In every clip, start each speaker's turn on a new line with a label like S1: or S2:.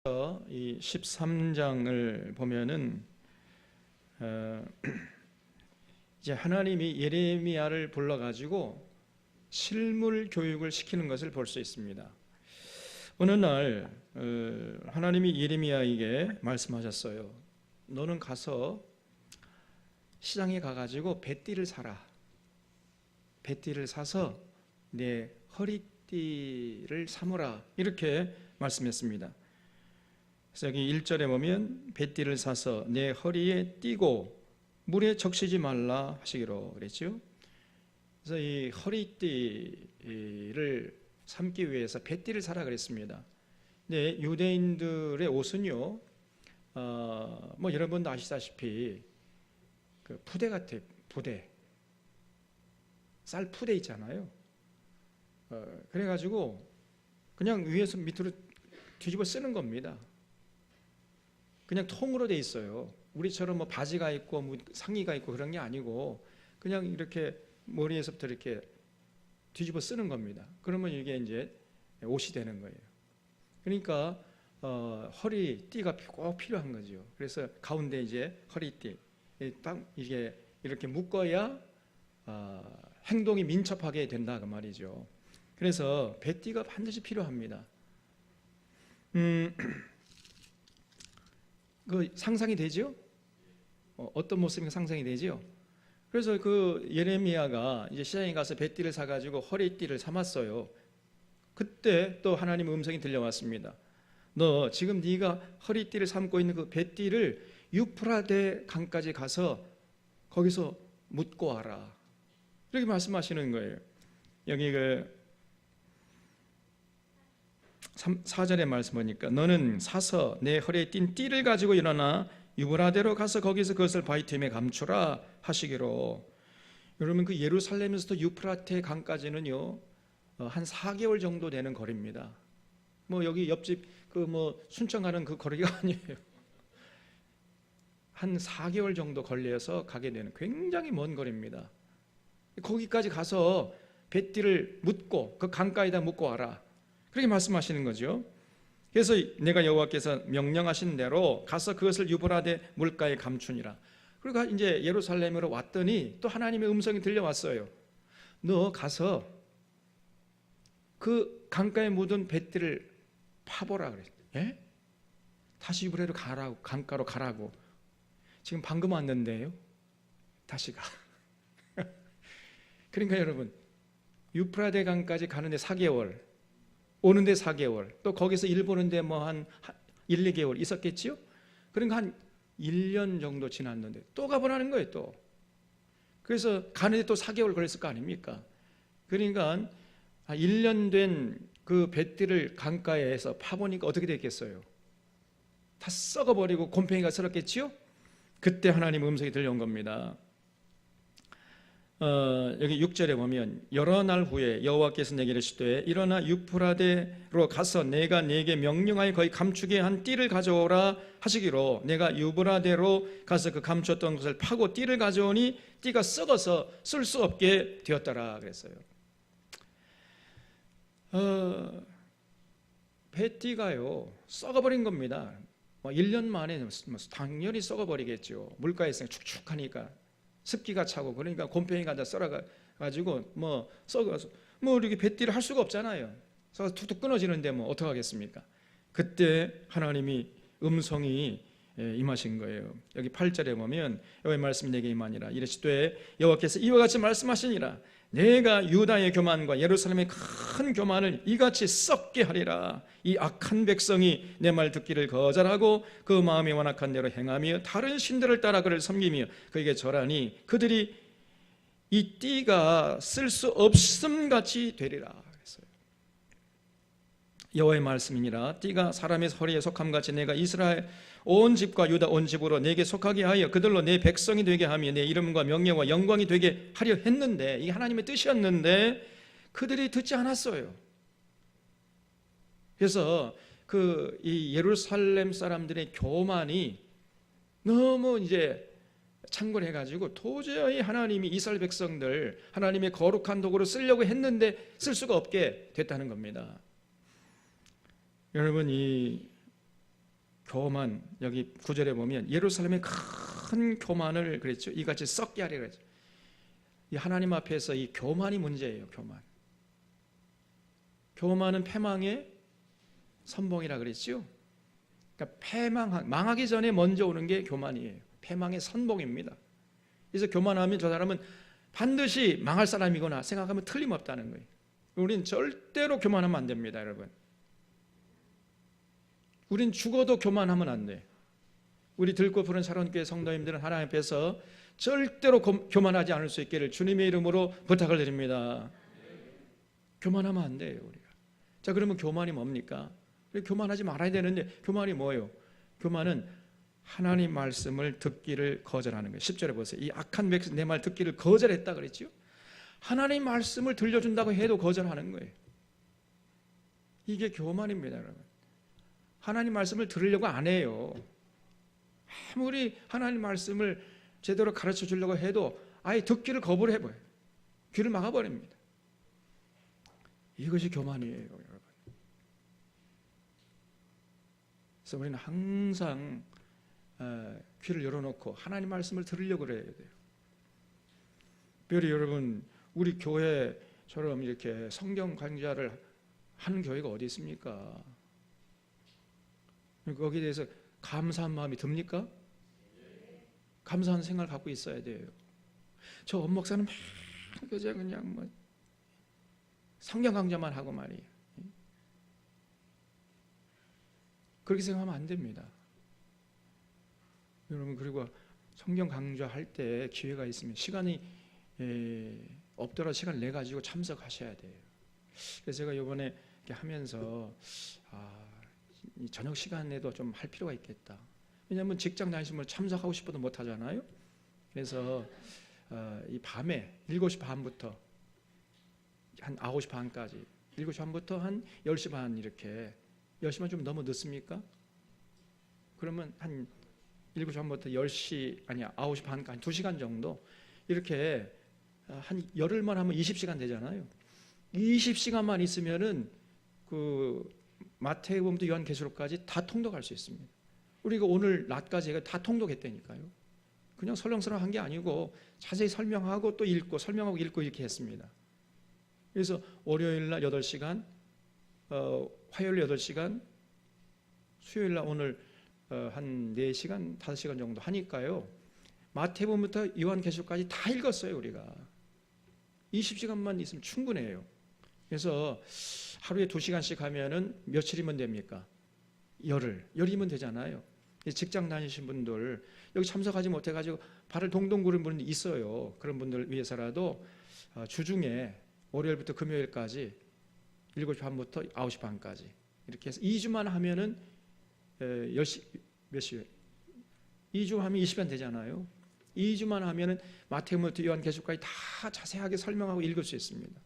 S1: 이 13장을 보면은 이제 하나님이 예레미야를 불러가지고 실물 교육을 시키는 것을 볼 수 있습니다. 어느 날 하나님이 예레미야에게 말씀하셨어요. 너는 가서 시장에 가가지고 배띠를 사라. 배띠를 사서 내 허리띠를 삼으라. 이렇게 말씀했습니다. 그래서 여기 1절에 보면 배띠를 사서 내 허리에 띠고 물에 적시지 말라 하시기로 그랬죠. 그래서 이 허리띠를 삼기 위해서 배띠를 사라 그랬습니다. 근데 유대인들의 옷은요, 뭐 여러분도 아시다시피 그 부대 같아요. 부대, 쌀 부대 있잖아요. 그래가지고 그냥 위에서 밑으로 뒤집어 쓰는 겁니다. 그냥 통으로 돼 있어요. 우리처럼 뭐 바지가 있고 뭐 상의가 있고 그런 게 아니고 그냥 이렇게 머리에서부터 이렇게 뒤집어 쓰는 겁니다. 그러면 이게 이제 옷이 되는 거예요. 그러니까 허리띠가 꼭 필요한 거죠. 그래서 가운데 이제 허리띠 딱 이게 이렇게 묶어야 행동이 민첩하게 된다 그 말이죠. 그래서 배띠가 반드시 필요합니다. 그 상상이 되죠? 어떤 모습이 상상이 되죠? 그래서 그 예레미야가 이제 시장에 가서 배띠를 사가지고 허리띠를 삼았어요. 그때 또 하나님의 음성이 들려왔습니다. 너 지금 네가 허리띠를 삼고 있는 그 배띠를 유프라데 강까지 가서 거기서 묻고 와라. 이렇게 말씀하시는 거예요. 여기 그 4절의 말씀 보니까 너는 사서 내 허리에 띈 띠를 가지고 일어나 유브라데로 가서 거기서 그것을 바이템에 감추라 하시기로. 여러분 그 예루살렘에서부터 유프라테 강까지는요 한 4개월 정도 되는 거리입니다. 뭐 여기 옆집 그 뭐 순천 가는 그 거리가 아니에요. 한 4개월 정도 걸려서 가게 되는 굉장히 먼 거리입니다. 거기까지 가서 배띠를 묻고 그 강가에다 묻고 와라. 그렇게 말씀하시는 거죠. 그래서 내가 여호와께서 명령하신 대로 가서 그것을 유브라데 물가에 감추니라. 그리고 이제 예루살렘으로 왔더니 또 하나님의 음성이 들려왔어요. 너 가서 그 강가에 묻은 배띠를 파보라 그랬어요. 예? 다시 유브라데로 가라고, 강가로 가라고. 지금 방금 왔는데요. 다시 가. 그러니까 여러분 유프라데 강까지 가는데 4개월, 오는데 4개월, 또 거기서 일 보는데 뭐 한 1, 2개월 있었겠지요? 그러니까 한 1년 정도 지났는데 또 가보라는 거예요, 또. 그래서 가는데 또 4개월 걸렸을 거 아닙니까? 그러니까 1년 된 그 배띠를 강가에서 파보니까 어떻게 됐겠어요? 다 썩어버리고 곰팡이가 슬었겠지요? 그때 하나님 음성이 들려온 겁니다. 여기 6절에 보면 여러 날 후에 여호와께서 내게 이르시되 일어나 유프라데로 가서 내가 네게 명령하여 거기 감추게 한 띠를 가져오라 하시기로 내가 유브라데로 가서 그 감추었던 것을 파고 띠를 가져오니 띠가 썩어서 쓸 수 없게 되었더라 그랬어요. 배띠가요 썩어버린 겁니다. 1년 만에 당연히 썩어버리겠죠. 물가에 있으니까 축축하니까 습기가 차고 그러니까 곰팡이가 다 썰어가지고 뭐 썩어서 뭐 이렇게 배띠를 할 수가 없잖아요. 그래서 툭툭 끊어지는데 뭐 어떡하겠습니까? 그때 하나님이 음성이 임하신 거예요. 여기 8절에 보면 여호와의 말씀이 내게 임하니라 이르시되 여호와께서 이와 같이 말씀하시니라 내가 유다의 교만과 예루살렘의 큰 교만을 이같이 썩게 하리라. 이 악한 백성이 내 말 듣기를 거절하고 그 마음이 완악한 대로 행하며 다른 신들을 따라 그를 섬기며 그에게 절하니 그들이 이 띠가 쓸 수 없음같이 되리라 그랬어요. 여호와의 말씀이니라 띠가 사람의 허리에 속함같이 내가 이스라엘 온 집과 유다 온 집으로 내게 속하게 하여 그들로 내 백성이 되게 하며 내 이름과 명예와 영광이 되게 하려 했는데 이게 하나님의 뜻이었는데 그들이 듣지 않았어요. 그래서 이 예루살렘 사람들의 교만이 너무 이제 창궐해가지고 도저히 하나님이 이스라엘 백성들 하나님의 거룩한 도구로 쓰려고 했는데 쓸 수가 없게 됐다는 겁니다. 여러분 이 교만, 여기 9절에 보면 예루살렘의 큰 교만을 그랬죠. 이같이 썩게 하리라 그랬죠. 이 하나님 앞에서 이 교만이 문제예요. 교만은 패망의 선봉이라 그랬죠. 그러니까 망하기 전에 먼저 오는 게 교만이에요. 패망의 선봉입니다. 그래서 교만하면 저 사람은 반드시 망할 사람이구나 생각하면 틀림없다는 거예요. 우린 절대로 교만하면 안 됩니다, 여러분. 우린 죽어도 교만하면 안 돼. 우리 들고 푸른 사랑교회 성도님들은 하나님 앞에서 절대로 교만하지 않을 수 있기를 주님의 이름으로 부탁을 드립니다. 교만하면 안 돼요, 우리가. 자, 그러면 교만이 뭡니까? 교만하지 말아야 되는데 교만이 뭐예요? 교만은 하나님 말씀을 듣기를 거절하는 거예요. 10절에 보세요. 이 악한 백성 내 말 듣기를 거절했다 그랬죠. 하나님 말씀을 들려준다고 해도 거절하는 거예요. 이게 교만입니다, 여러분. 하나님 말씀을 들으려고 안 해요. 아무리 하나님 말씀을 제대로 가르쳐 주려고 해도 아예 듣기를 거부를 해버려요. 귀를 막아버립니다. 이것이 교만이에요, 여러분. 그래서 우리는 항상 귀를 열어놓고 하나님 말씀을 들으려고 그래야 돼요. 특별히 여러분, 우리 교회처럼 이렇게 성경 강좌를 하는 교회가 어디 있습니까? 거기에 대해서 감사한 마음이 듭니까? 감사한 생각을 갖고 있어야 돼요. 저 원목사는 그냥 뭐 성경 강좌만 하고 말이에요. 그렇게 생각하면 안 됩니다. 여러분, 그리고 성경 강좌할 때 기회가 있으면 시간이 없더라도 시간을 내 가지고 참석하셔야 돼요. 그래서 제가 이번에 이렇게 하면서 이 저녁 시간에도 좀 할 필요가 있겠다. 왜냐하면 직장 다니시는 분 참석하고 싶어도 못 하잖아요. 그래서 이 밤에 7시 반부터 한 9시 반까지, 7시 반부터 한 10시 반 이렇게, 10시 반 좀 너무 늦습니까? 그러면 한 7시 반부터 9시 반까지 2시간 정도 이렇게 한 열흘만 하면 20시간 되잖아요. 20시간만 있으면은 그 마태복음부터 요한계시록까지 다 통독할 수 있습니다. 우리가 오늘 낮까지 다 통독했다니까요. 그냥 설렁설렁 한 게 아니고 자세히 설명하고 또 읽고 설명하고 읽고 이렇게 했습니다. 그래서 월요일 날 8시간, 화요일 8시간, 수요일 날 오늘 한 4시간, 5시간 정도 하니까요. 마태복음부터 요한계시록까지 다 읽었어요, 우리가. 20시간만 있으면 충분해요. 그래서 하루에 2시간씩 하면은 며칠이면 됩니까? 열이면 되잖아요. 직장 다니신 분들, 여기 참석하지 못해가지고 발을 동동 구르는 분이 있어요. 그런 분들 위해서라도 주중에 월요일부터 금요일까지 7시 반부터 9시 반까지 이렇게 해서 2주만 하면은 10시, 몇 시에? 2주 하면 20시간 되잖아요. 2주만 하면은 마태복음부터 요한계시록까지 다 자세하게 설명하고 읽을 수 있습니다.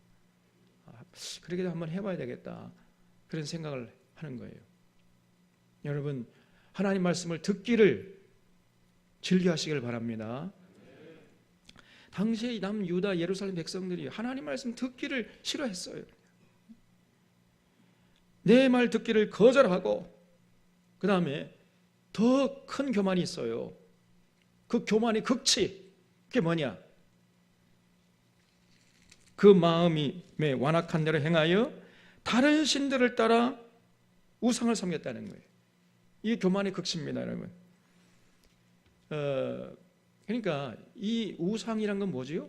S1: 그렇게도 한번 해봐야 되겠다, 그런 생각을 하는 거예요. 여러분, 하나님 말씀을 듣기를 즐겨하시길 바랍니다. 당시에 남유다 예루살렘 백성들이 하나님 말씀 듣기를 싫어했어요. 내 말 듣기를 거절하고, 그 다음에 더 큰 교만이 있어요. 그 교만의 극치, 그게 뭐냐? 그 마음이 완악한 대로 행하여 다른 신들을 따라 우상을 섬겼다는 거예요. 이게 교만의 극치입니다, 여러분. 그러니까 이 우상이란 건 뭐지요?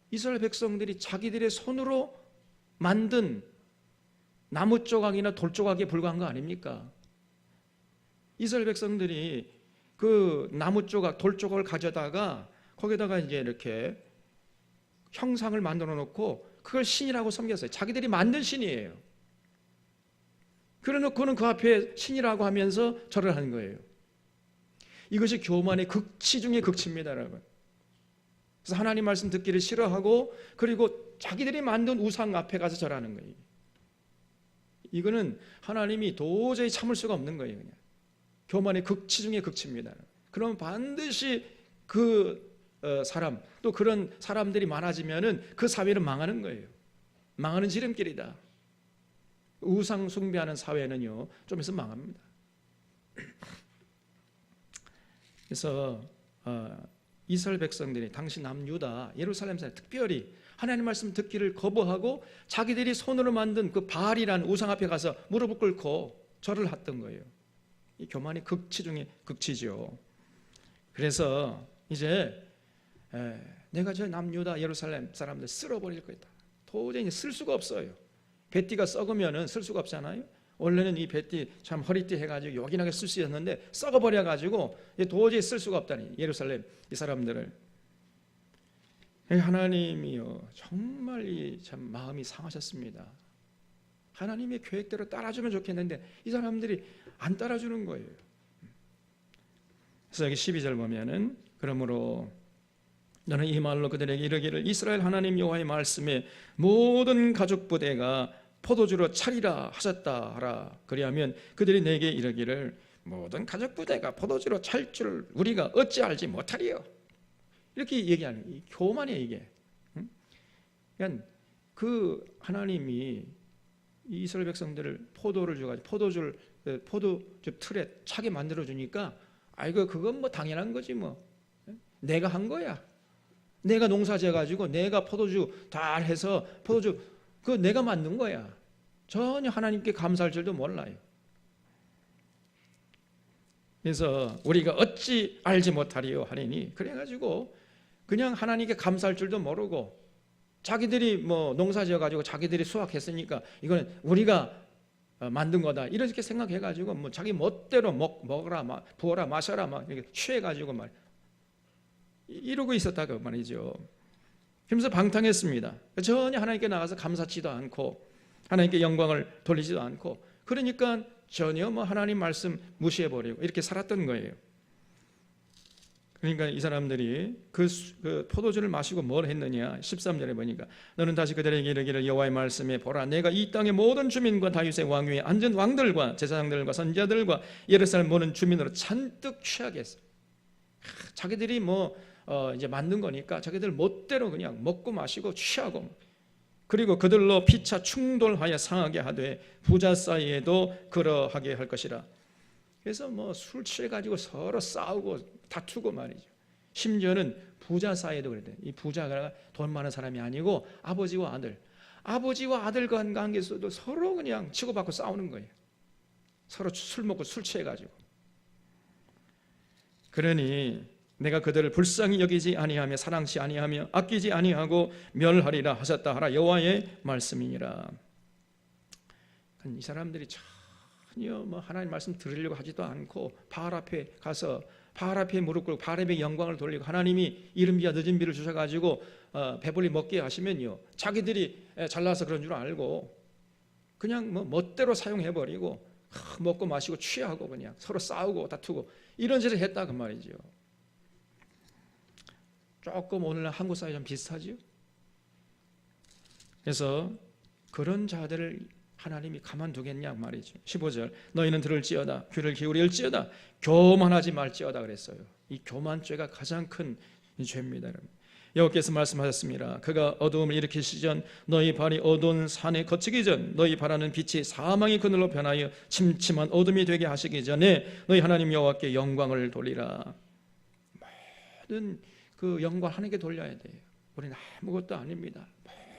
S1: 이스라엘 백성들이 자기들의 손으로 만든 나무 조각이나 돌 조각에 불과한 거 아닙니까? 이스라엘 백성들이 그 나무 조각, 돌 조각을 가져다가 거기다가 이제 이렇게 형상을 만들어 놓고 그걸 신이라고 섬겼어요. 자기들이 만든 신이에요. 그래 놓고는 그 앞에 신이라고 하면서 절을 하는 거예요. 이것이 교만의 극치 중의 극치입니다, 여러분. 그래서 하나님 말씀 듣기를 싫어하고, 그리고 자기들이 만든 우상 앞에 가서 절하는 거예요. 이거는 하나님이 도저히 참을 수가 없는 거예요. 그냥 교만의 극치 중의 극치입니다. 그러면 반드시 그 사람, 또 그런 사람들이 많아지면은 그 사회는 망하는 거예요. 망하는 지름길이다. 우상 숭배하는 사회는요, 좀 있으면 망합니다. 그래서 이스라엘 백성들이 당시 남유다 예루살렘 사람 특별히 하나님 말씀 듣기를 거부하고 자기들이 손으로 만든 그 바알이라는 우상 앞에 가서 무릎을 꿇고 절을 했던 거예요. 이 교만이 극치 중에 극치죠. 그래서 이제 내가 저 남유다 예루살렘 사람들 쓸어버릴 거다. 도저히 쓸 수가 없어요. 뱃띠가 썩으면은 쓸 수가 없잖아요. 원래는 이 뱃띠 참 허리띠 해가지고 요긴하게 쓸 수 있었는데 썩어버려가지고 도저히 쓸 수가 없다니 예루살렘 이 사람들을. 하나님이요 정말 참 마음이 상하셨습니다. 하나님의 계획대로 따라주면 좋겠는데 이 사람들이 안 따라주는 거예요. 그래서 여기 12절 보면은 그러므로 너는 이 말로 그들에게 이르기를 이스라엘 하나님 여호와의 말씀에 모든 가족 부대가 포도주로 차리라 하셨다 하라. 그리하면 그들이 내게 이르기를 모든 가족 부대가 포도주로 찰 줄 우리가 어찌 알지 못하리요. 이렇게 얘기하는 이 교만이에요 이게. 그러니까 그 하나님이 이스라엘 백성들을 포도를 줘가지고 포도주 틀에 차게 만들어 주니까 아이고 그건 뭐 당연한 거지 뭐. 내가 한 거야. 내가 농사 지어가지고 내가 포도주 다 해서 포도주 그거 내가 만든 거야. 전혀 하나님께 감사할 줄도 몰라요. 그래서 우리가 어찌 알지 못하리요 하리니 그래가지고 그냥 하나님께 감사할 줄도 모르고 자기들이 뭐 농사 지어가지고 자기들이 수확했으니까 이거는 우리가 만든 거다 이렇게 생각해가지고 뭐 자기 멋대로 먹어라 부어라 마셔라 막 이렇게 취해가지고 말 이러고 있었다고 말이죠. 그러면서 방탕했습니다. 전혀 하나님께 나가서 감사치도 않고 하나님께 영광을 돌리지도 않고 그러니까 전혀 뭐 하나님 말씀 무시해버리고 이렇게 살았던 거예요. 그러니까 이 사람들이 그 포도주를 마시고 뭘 했느냐 13절에 보니까 너는 다시 그들에게 이르기를 여호와의 말씀에 보라 내가 이 땅의 모든 주민과 다윗의 왕 위에 앉은 왕들과 제사장들과 선지자들과 예루살렘 모든 주민으로 잔뜩 취하게 했어. 자기들이 뭐 이제 만든 거니까 자기들 멋대로 그냥 먹고 마시고 취하고 그리고 그들로 피차 충돌하여 상하게 하되 부자 사이에도 그러하게 할 것이라. 그래서 뭐 술 취해가지고 서로 싸우고 다투고 말이죠. 심지어는 부자 사이에도 그랬대요. 이 부자가 돈 많은 사람이 아니고 아버지와 아들 간 관계에서도 서로 그냥 치고받고 싸우는 거예요. 서로 술 먹고 술 취해가지고. 그러니 내가 그들을 불쌍히 여기지 아니하며 사랑치 아니하며 아끼지 아니하고 멸하리라 하셨다 하라 여호와의 말씀이니라. 이 사람들이 전혀 뭐 하나님 말씀 들으려고 하지도 않고 바알 앞에 가서 바알 앞에 무릎 꿇고 바알 앞에 영광을 돌리고 하나님이 이른 비와 늦은 비를 주셔가지고 배불리 먹게 하시면요 자기들이 잘나서 그런 줄 알고 그냥 뭐 멋대로 사용해버리고 먹고 마시고 취하고 그냥 서로 싸우고 다투고 이런 짓을 했다 그 말이죠. 조금 오늘날 한국 사회 좀 비슷하죠. 그래서 그런 자들을 하나님이 가만두겠냐 말이죠. 15절 너희는 들을지어다 귀를 기울일지어다 교만하지 말지어다 그랬어요. 이 교만죄가 가장 큰 죄입니다. 여호와께서 말씀하셨습니다. 그가 어두움을 일으키시기 전 너희 발이 어두운 산에 거치기 전 너희 바라는 빛이 사망의 그늘로 변하여 침침한 어둠이 되게 하시기 전에 너희 하나님 여호와께 영광을 돌리라. 모든 그 영광 하나님께 돌려야 돼요. 우리는 아무것도 아닙니다.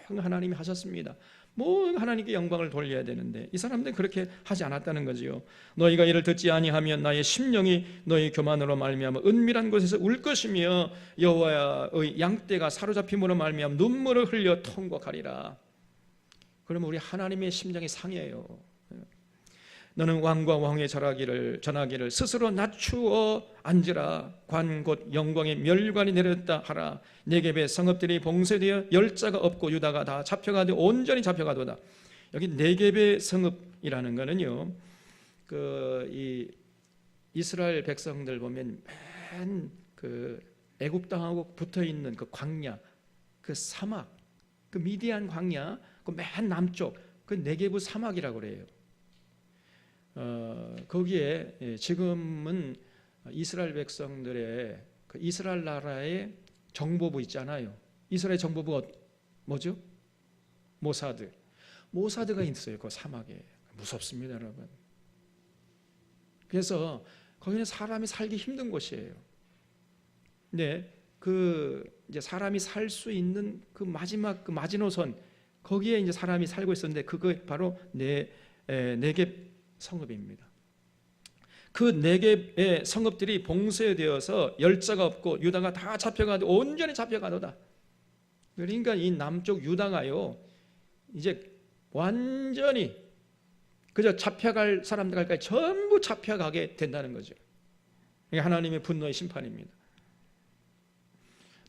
S1: 하나님이 하셨습니다. 뭐 하나님께 영광을 돌려야 되는데 이 사람들은 그렇게 하지 않았다는 거지요. 너희가 이를 듣지 아니하면 나의 심령이 너희 교만으로 말미암아 은밀한 곳에서 울 것이며 여호와의 양떼가 사로잡힘으로 말미암아 눈물을 흘려 통곡하리라. 그러면 우리 하나님의 심정이 상해요. 너는 왕과 왕의 전하기를 스스로 낮추어 앉으라. 관 곧 영광의 멸관이 내렸다 하라. 네겝의 성읍들이 봉쇄되어 열자가 없고 유다가 다 잡혀가되 온전히 잡혀가도다. 여기 네겝의 성읍이라는 거는요, 이 이스라엘 백성들 보면 맨 그 애굽 땅하고 붙어 있는 그 광야, 그 사막, 그 미디안 광야, 그 맨 남쪽 그 네겝의 사막이라고 그래요. 거기에 지금은 이스라엘 백성들의 그 이스라엘 나라의 정보부 있잖아요. 이스라엘 정보부가 뭐죠? 모사드가 있어요. 그 사막에. 무섭습니다, 여러분. 그래서 거기는 사람이 살기 힘든 곳이에요. 네, 그 이제 사람이 살 수 있는 그 마지막 그 마지노선 거기에 이제 사람이 살고 있었는데 그거 바로 네겝 성읍입니다. 그 네겝의 성읍들이 봉쇄되어서 열자가 없고 유다가 다 잡혀가도 온전히 잡혀가도다. 그러니까 이 남쪽 유다가요 이제 완전히 그저 잡혀갈 사람들까지 전부 잡혀가게 된다는 거죠. 이게 하나님의 분노의 심판입니다.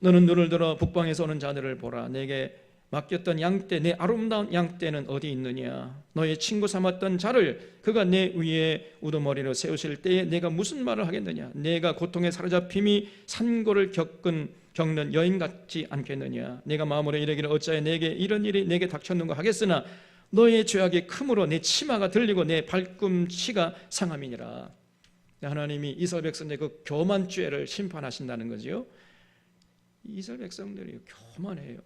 S1: 너는 눈을 들어 북방에서 오는 자들을 보라. 내게 맡겼던 양떼, 내 아름다운 양떼는 어디 있느냐? 너의 친구 삼았던 자를 그가 내 위에 우두머리로 세우실 때에 내가 무슨 말을 하겠느냐? 내가 고통에 사로잡힘이 산고를 겪는 여인 같지 않겠느냐? 내가 마음으로 이르기를 어찌하여 내게 이런 일이 내게 닥쳤는가 하겠으나 너의 죄악이 크므로 내 치마가 들리고 내 발꿈치가 상함이니라. 하나님이 이스라엘 백성들의 그 교만 죄를 심판하신다는 거지요. 이스라엘 백성들이 교만해요.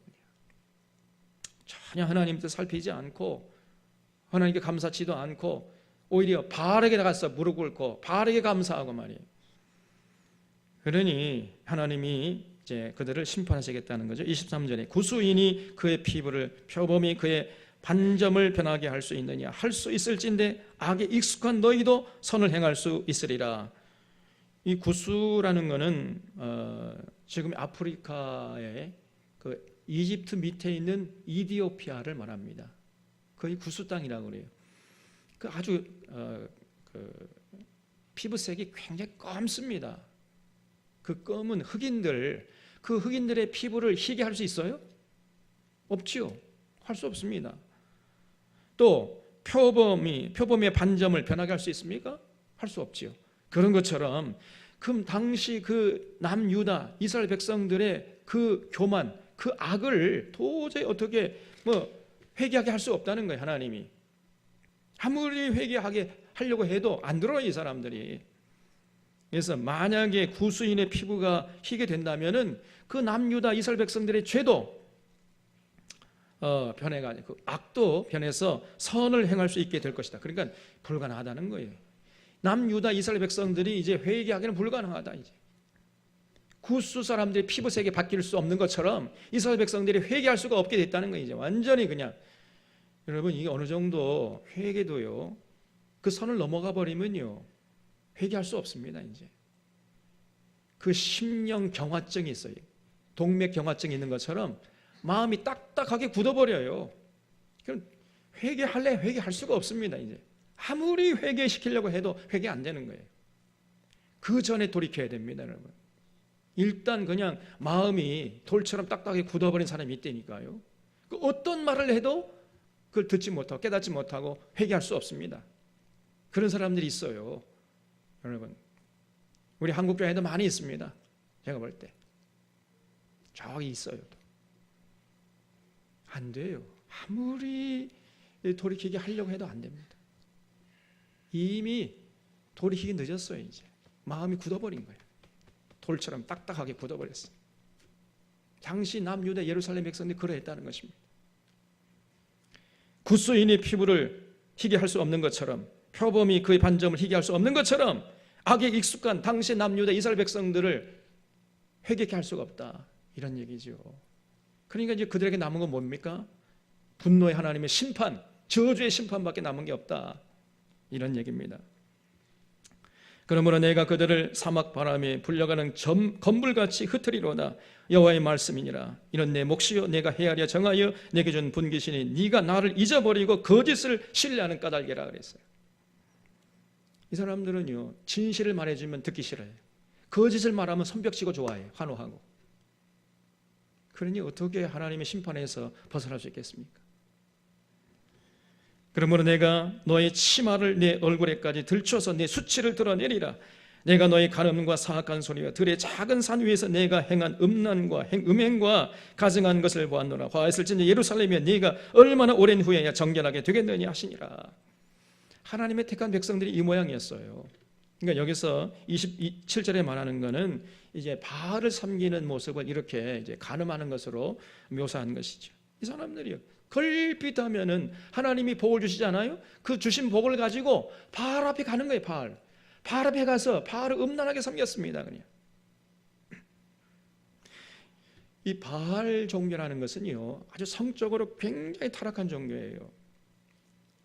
S1: 전혀 하나님 뜻 살피지 않고 하나님께 감사치도 않고 오히려 바알에게 나가서 무릎 꿇고 바알에게 감사하고 말이에요. 그러니 하나님이 이제 그들을 심판하시겠다는 거죠. 23절에 구수인이 그의 피부를 표범이 그의 반점을 변하게 할 수 있느냐? 할 수 있을진데 악에 익숙한 너희도 선을 행할 수 있으리라. 이 구수라는 것은 지금 아프리카의 그 이집트 밑에 있는 이디오피아를 말합니다. 거의 구수 땅이라고 그래요. 그 아주 그 피부색이 굉장히 검습니다. 그 검은 흑인들, 그 흑인들의 피부를 희게 할 수 있어요? 없지요. 할 수 없습니다. 또 표범의 반점을 변하게 할 수 있습니까? 할 수 없지요. 그런 것처럼 그 당시 그 남유다 이스라엘 백성들의 그 교만, 그 악을 도저히 어떻게 회개하게 할 수 없다는 거예요. 하나님이 아무리 회개하게 하려고 해도 안 들어요, 이 사람들이. 그래서 만약에 구수인의 피부가 희게 된다면은 그 남유다 이스라엘 백성들의 죄도 변해가지고 그 악도 변해서 선을 행할 수 있게 될 것이다. 그러니까 불가능하다는 거예요. 남유다 이스라엘 백성들이 이제 회개하기는 불가능하다. 이제 구수 사람들의 피부색이 바뀔 수 없는 것처럼 이스라엘 백성들이 회개할 수가 없게 됐다는 거예요. 이제 완전히 그냥 여러분 이게 어느 정도 회개도요 그 선을 넘어가 버리면요 회개할 수 없습니다. 이제 그 심령 경화증이 있어요. 동맥 경화증이 있는 것처럼 마음이 딱딱하게 굳어버려요. 그럼 회개할 수가 없습니다. 이제 아무리 회개시키려고 해도 회개 안 되는 거예요. 그 전에 돌이켜야 됩니다, 여러분. 일단 그냥 마음이 돌처럼 딱딱하게 굳어버린 사람이 있다니까요. 그 어떤 말을 해도 그걸 듣지 못하고 깨닫지 못하고 회개할 수 없습니다. 그런 사람들이 있어요, 여러분. 우리 한국 교회에도 많이 있습니다. 제가 볼 때 저기 있어요. 안 돼요. 아무리 돌이키게 하려고 해도 안 됩니다. 이미 돌이키기 늦었어요. 이제 마음이 굳어버린 거예요. 돌처럼 딱딱하게 굳어버렸어요. 당시 남유다 예루살렘 백성들이 그러했다는 것입니다. 구수인의 피부를 희게 할 수 없는 것처럼 표범이 그의 반점을 희게 할 수 없는 것처럼 악에 익숙한 당시 남유다 이스라엘 백성들을 회개케 할 수가 없다. 이런 얘기죠. 그러니까 이제 그들에게 남은 건 뭡니까? 분노의 하나님의 심판, 저주의 심판밖에 남은 게 없다. 이런 얘기입니다. 그러므로 내가 그들을 사막 바람에 불려가는 건불같이 흩으리로다. 여호와의 말씀이니라. 이는 내 몫이요 내가 헤아려 정하여 내게 준 분깃이니 네가 나를 잊어버리고 거짓을 신뢰하는 까닭이라 그랬어요. 이 사람들은요 진실을 말해주면 듣기 싫어요. 거짓을 말하면 손뼉치고 좋아해요. 환호하고. 그러니 어떻게 하나님의 심판에서 벗어날 수 있겠습니까? 그러므로 내가 너의 치마를 내 얼굴에까지 들춰서 내 수치를 드러내리라. 내가 너의 간음과 사악한 소리와 들의 작은 산 위에서 내가 행한 음란과 음행과 가증한 것을 보았노라. 화했을진저 예루살렘이여 네가 얼마나 오랜 후에야 정결하게 되겠느냐 하시니라. 하나님의 택한 백성들이 이 모양이었어요. 그러니까 여기서 27절에 말하는 것은 이제 바알을 섬기는 모습을 이렇게 이제 간음하는 것으로 묘사한 것이죠. 이 사람들이요 걸핏하면은 하나님이 복을 주시잖아요. 그 주신 복을 가지고 바알 앞에 가는 거예요. 바알 앞에 가서 바알을 음란하게 섬겼습니다. 그냥 이 바알 종교라는 것은요, 아주 성적으로 굉장히 타락한 종교예요.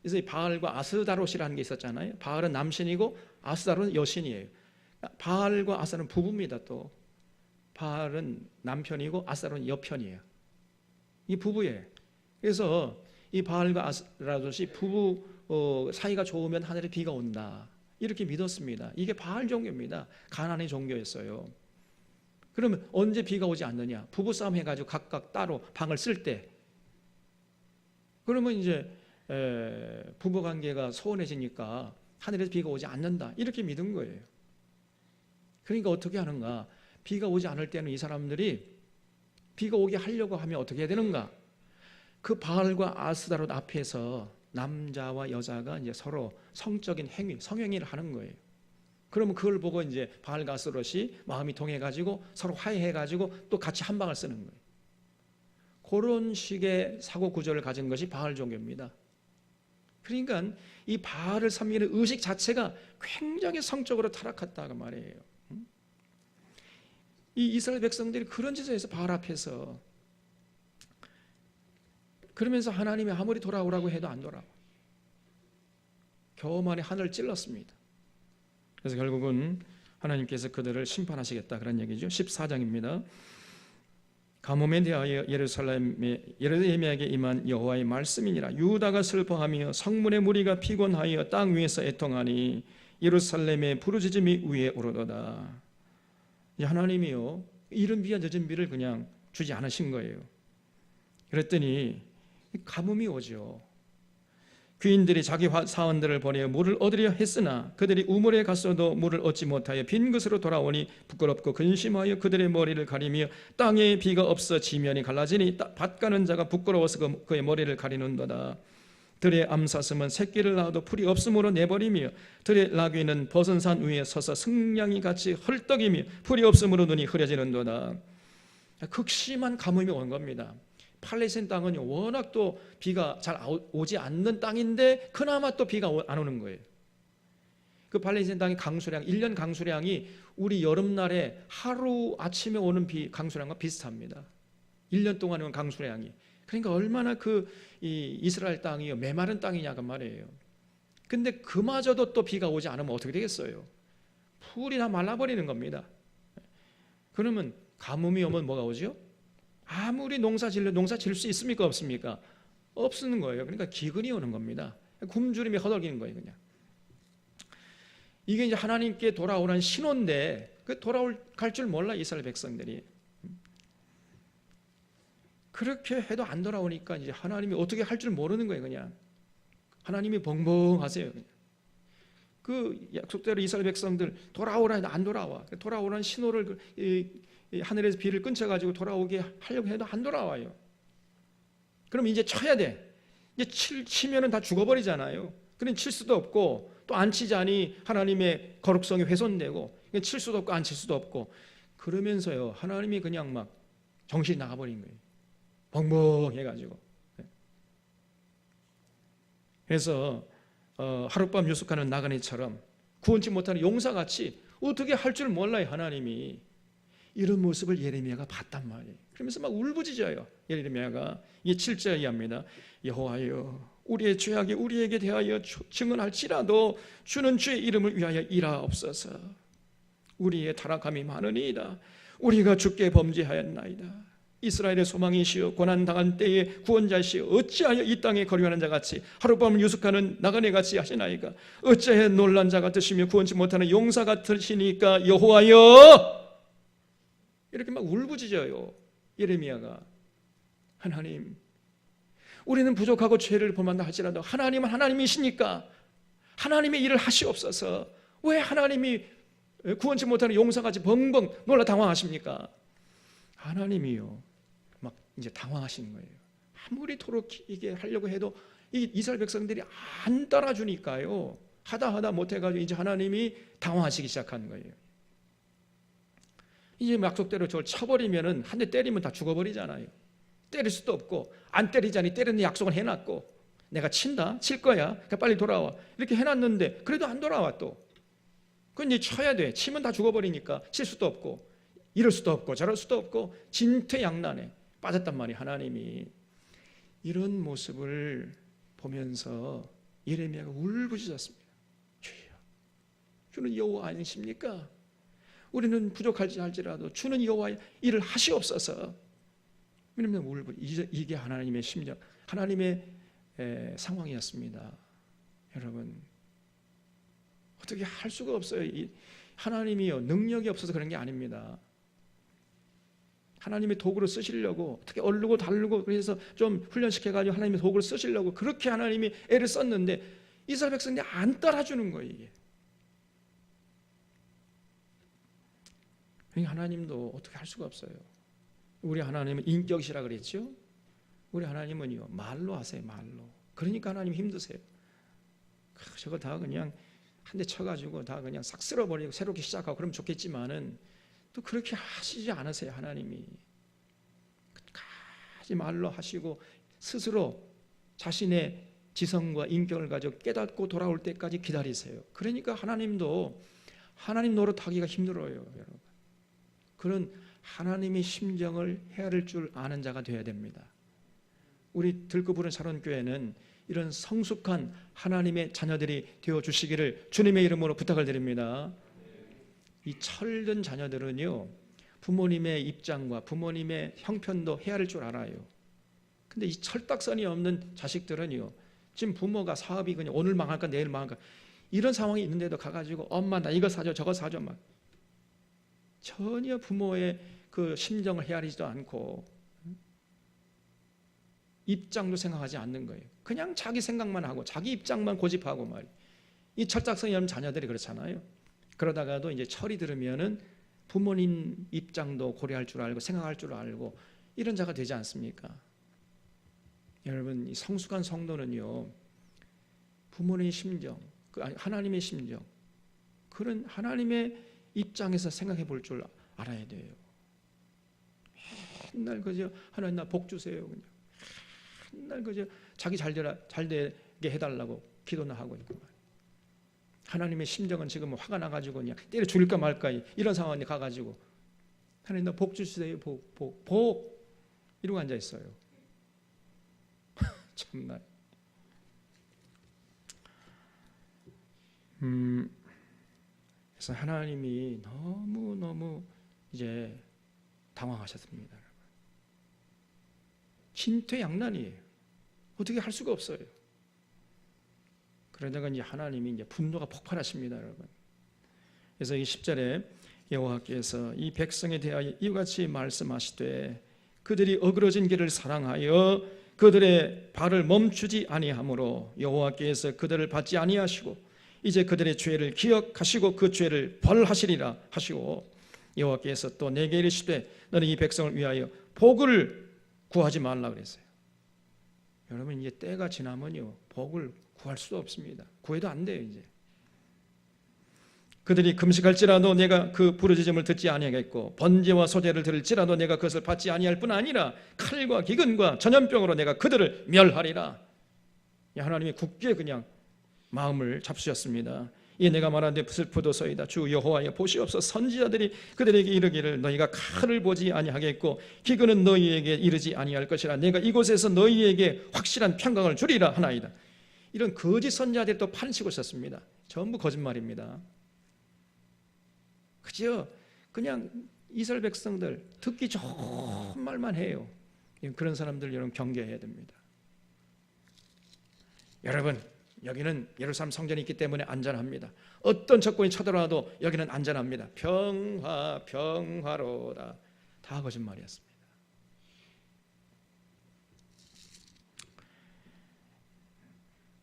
S1: 그래서 이 바알과 아스다롯이라는 게 있었잖아요. 바알은 남신이고 아스다롯은 여신이에요. 바알과 아스다롯은 부부입니다. 또 바알은 남편이고 아스다롯은 여편이에요. 이 부부예요. 그래서 이 바알과 아스다롯이 부부 사이가 좋으면 하늘에 비가 온다, 이렇게 믿었습니다. 이게 바알 종교입니다. 가나안의 종교였어요. 그러면 언제 비가 오지 않느냐? 부부싸움 해가지고 각각 따로 방을 쓸 때, 그러면 이제 부부관계가 소원해지니까 하늘에서 비가 오지 않는다, 이렇게 믿은 거예요. 그러니까 어떻게 하는가? 비가 오지 않을 때는 이 사람들이 비가 오게 하려고 하면 어떻게 해야 되는가? 그 바알과 아스다롯 앞에서 남자와 여자가 이제 서로 성적인 행위, 성행위를 하는 거예요. 그러면 그걸 보고 이제 바알과 아스다롯이 마음이 통해가지고 서로 화해해가지고 또 같이 한 방을 쓰는 거예요. 그런 식의 사고 구조를 가진 것이 바알 종교입니다. 그러니까 이 바알을 섬기는 의식 자체가 굉장히 성적으로 타락했다고 말이에요. 이 이스라엘 백성들이 그런 짓을 해서 바알 앞에서, 그러면서 하나님이 아무리 돌아오라고 해도 안 돌아와. 겨우만에 하늘을 찔렀습니다. 그래서 결국은 하나님께서 그들을 심판하시겠다, 그런 얘기죠. 14장입니다. 가뭄에 대하여 예루살렘에게 임한 여호와의 말씀이니라. 유다가 슬퍼하며 성문의 무리가 피곤하여 땅 위에서 애통하니 예루살렘의 부르짖음이 위에 오르도다. 하나님이요, 이른 비와 늦은 비를 그냥 주지 않으신 거예요. 그랬더니 가뭄이 오죠. 귀인들이 자기 사원들을 보내어 물을 얻으려 했으나 그들이 우물에 갔어도 물을 얻지 못하여 빈 것으로 돌아오니 부끄럽고 근심하여 그들의 머리를 가리며 땅에 비가 없어 지면이 갈라지니 밭 가는 자가 부끄러워서 그의 머리를 가리는도다. 들의 암사슴은 새끼를 낳아도 풀이 없으므로 내버리며 들의 나귀는 벗은 산 위에 서서 승냥이 같이 헐떡이며 풀이 없으므로 눈이 흐려지는도다. 극심한 가뭄이 온 겁니다. 팔레스타인 땅은 워낙 또 비가 잘 오지 않는 땅인데 그나마 또 비가 안 오는 거예요. 그 팔레스타인 땅의 강수량, 1년 강수량이 우리 여름날에 하루 아침에 오는 강수량과 비슷합니다. 1년 동안의 강수량이. 그러니까 얼마나 이 이스라엘 땅이 메마른 땅이냐고 말이에요. 근데 그마저도 또 비가 오지 않으면 어떻게 되겠어요? 풀이 다 말라버리는 겁니다. 그러면 가뭄이 오면 뭐가 오죠? 아무리 농사 질 수 있습니까? 없습니까? 없는 거예요. 그러니까 기근이 오는 겁니다. 굶주림이 허덕이는 거예요, 그냥. 이게 이제 하나님께 돌아오는 신호인데 그 갈 줄 몰라, 이스라엘 백성들이. 그렇게 해도 안 돌아오니까 이제 하나님이 어떻게 할 줄 모르는 거예요, 그냥. 하나님이 벙벙하세요, 그냥. 그 약속대로 이스라엘 백성들 돌아오라 해도 안 돌아와. 돌아오라는 신호를 하늘에서 비를 끊쳐가지고 돌아오게 하려고 해도 안 돌아와요. 그럼 이제 쳐야 돼. 이제 치면은 다 죽어버리잖아요. 그럼 칠 수도 없고 또 안 치자니 하나님의 거룩성이 훼손되고 칠 수도 없고 안 칠 수도 없고 그러면서요 하나님이 그냥 막 정신이 나가버린 거예요. 벙벙해가지고. 그래서 하룻밤 유숙하는 나그네처럼 구원치 못하는 용사같이 어떻게 할 줄 몰라요, 하나님이. 이런 모습을 예레미야가 봤단 말이에요. 그러면서 막 울부짖어요. 예레미야가 이게 7절 이하입니다. 여호와여, 우리의 죄악이 우리에게 대하여 증언할지라도 주는 주의 이름을 위하여 일하옵소서. 우리의 타락함이 많으니이다. 우리가 주께 범죄하였나이다. 이스라엘의 소망이시여 고난당한 때에 구원자시여 어찌하여 이 땅에 거류하는 자같이 하룻밤을 유숙하는 나그네같이 하시나이까. 어찌하여 놀란 자 같으시며 구원치 못하는 용사 같으시니까 여호와여. 이렇게 막 울부짖어요, 예레미야가. 하나님, 우리는 부족하고 죄를 범한다 할지라도 하나님은 하나님이시니까 하나님의 일을 하시옵소서. 왜 하나님이 구원치 못하는 용사같이 벙벙 놀라 당황하십니까? 하나님이요, 막 이제 당황하시는 거예요. 아무리 토록 이게 하려고 해도 이 이스라엘 백성들이 안 따라주니까요. 하다 못해가지고 이제 하나님이 당황하시기 시작하는 거예요. 이제 약속대로 저걸 쳐버리면은 한 대 때리면 다 죽어버리잖아요. 때릴 수도 없고 안 때리자니 때리는 약속을 해놨고 내가 친다, 칠 거야, 그러니까 빨리 돌아와 이렇게 해놨는데 그래도 안 돌아와. 또 그건 이제 쳐야 돼. 치면 다 죽어버리니까 칠 수도 없고 이럴 수도 없고 저럴 수도 없고 진퇴양난에 빠졌단 말이에요. 하나님이 이런 모습을 보면서 예레미야가 울부짖었습니다. 주여, 주는 여호와 아니십니까? 우리는 부족할지 할지라도 주는 여호와의 일을 하시옵소서. 왜냐하면 이게 하나님의 심정, 하나님의 상황이었습니다. 여러분, 어떻게 할 수가 없어요. 하나님이요, 능력이 없어서 그런 게 아닙니다. 하나님의 도구로 쓰시려고 어떻게 얼르고 다르고 그래서 좀 훈련시켜가지고 하나님의 도구로 쓰시려고 그렇게 하나님이 애를 썼는데 이스라엘 백성들이 안 따라주는 거예요. 이게. 그러니까 하나님도 어떻게 할 수가 없어요. 우리 하나님은 인격이시라 그랬죠. 우리 하나님은요, 말로 하세요. 말로. 그러니까 하나님 힘드세요. 저거 다 그냥 한 대 쳐가지고 다 그냥 싹 쓸어버리고 새롭게 시작하고 그러면 좋겠지만은 또 그렇게 하시지 않으세요. 하나님이 끝까지 말로 하시고 스스로 자신의 지성과 인격을 가지고 깨닫고 돌아올 때까지 기다리세요. 그러니까 하나님도 하나님 노릇하기가 힘들어요. 여러분, 그런 하나님의 심정을 헤아릴 줄 아는 자가 되어야 됩니다. 우리 들고 부른 샤론교회는 이런 성숙한 하나님의 자녀들이 되어주시기를 주님의 이름으로 부탁을 드립니다. 이 철든 자녀들은요, 부모님의 입장과 부모님의 형편도 헤아릴 줄 알아요. 근데 이 철딱선이 없는 자식들은요, 지금 부모가 사업이 그냥 오늘 망할까 내일 망할까 이런 상황이 있는데도 가가지고 엄마 나 이거 사줘 저거 사줘 막 전혀 부모의 그 심정을 헤아리지도 않고 입장도 생각하지 않는 거예요. 그냥 자기 생각만 하고 자기 입장만 고집하고 말이에요. 이 철딱선이 없는 자녀들이 그렇잖아요. 그러다가도 이제 철이 들으면은 부모님 입장도 고려할 줄 알고 생각할 줄 알고 이런 자가 되지 않습니까? 여러분, 이 성숙한 성도는요, 부모님의 심정, 하나님의 심정, 그런 하나님의 입장에서 생각해 볼 줄 알아야 돼요. 맨날 그저 하나님 나 복 주세요. 그냥 맨날 그저 자기 잘 되게 해달라고 기도나 하고 있고 하나님의 심정은 지금 화가 나가지고 그냥 때려 죽일까 말까 이런 상황에 가가지고 하나님 나 복 주세요. 복 이러고 앉아 있어요. 참나. 그래서 하나님이 너무 이제 당황하셨습니다. 진퇴양난이에요. 어떻게 할 수가 없어요. 그러다가 이제 하나님이 이제 분노가 폭발하십니다, 여러분. 그래서 이 10절에 여호와께서 이 백성에 대하여 이같이 말씀하시되 그들이 어그러진 길을 사랑하여 그들의 발을 멈추지 아니하므로 여호와께서 그들을 받지 아니하시고 이제 그들의 죄를 기억하시고 그 죄를 벌하시리라 하시고 여호와께서 또 내게 이르시되 너는 이 백성을 위하여 복을 구하지 말라 그랬어요. 여러분, 이제 때가 지나면요 복을 구할 수도 없습니다. 구해도 안 돼요. 이제 그들이 금식할지라도 내가 그 부르짖음을 듣지 아니하겠고 번제와 소제를 들을지라도 내가 그것을 받지 아니할 뿐 아니라 칼과 기근과 전염병으로 내가 그들을 멸하리라. 하나님이 굳게 그냥 마음을 잡수셨습니다. 이 내가 말하는데 슬프도소이다. 주 여호와여 보시옵소서. 선지자들이 그들에게 이르기를 너희가 칼을 보지 아니하겠고 기근은 너희에게 이르지 아니할 것이라. 내가 이곳에서 너희에게 확실한 평강을 주리라 하나이다. 이런 거짓 선지자들이 또 판치고 있었습니다. 전부 거짓말입니다. 그죠? 그냥 이스라엘 백성들 듣기 좋은 말만 해요. 그런 사람들 여러분 경계해야 됩니다. 여러분, 여기는 예루살렘 성전이 있기 때문에 안전합니다. 어떤 적군이 쳐들어와도 여기는 안전합니다. 평화로다. 다 거짓말이었습니다.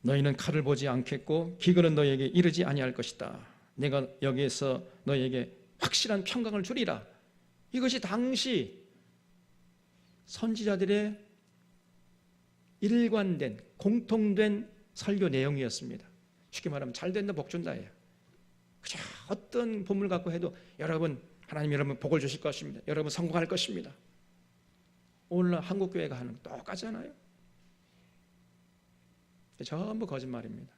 S1: 너희는 칼을 보지 않겠고 기근은 너희에게 이르지 아니할 것이다. 내가 여기에서 너희에게 확실한 평강을 주리라. 이것이 당시 선지자들의 일관된 공통된 설교 내용이었습니다. 쉽게 말하면 잘 된다 복 준다예요. 그저 어떤 본문을 갖고 해도 여러분 하나님 여러분 복을 주실 것입니다. 여러분 성공할 것입니다. 오늘날 한국교회가 하는 똑같잖아요. 전부 거짓말입니다.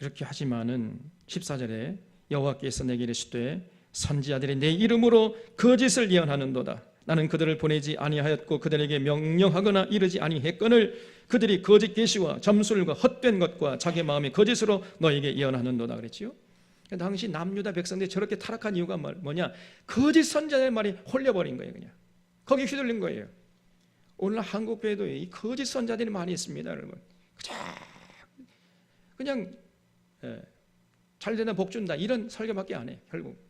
S1: 이렇게 하지만은 14절에 여호와께서 내게 이르시되 선지자들이 내 이름으로 거짓을 예언하는도다. 나는 그들을 보내지 아니하였고 그들에게 명령하거나 이르지 아니했거늘 그들이 거짓 계시와 점술과 헛된 것과 자기 마음의 거짓으로 너에게 예언하는도다 그랬지요. 당시 남유다 백성들이 저렇게 타락한 이유가 뭐냐? 거짓 선지자의 말이 홀려버린 거예요. 그냥 거기 휘둘린 거예요. 오늘 한국 교회도 이 거짓 선지자들이 많이 있습니다, 여러분. 그냥 잘 되나 복 준다 이런 설교밖에 안 해. 결국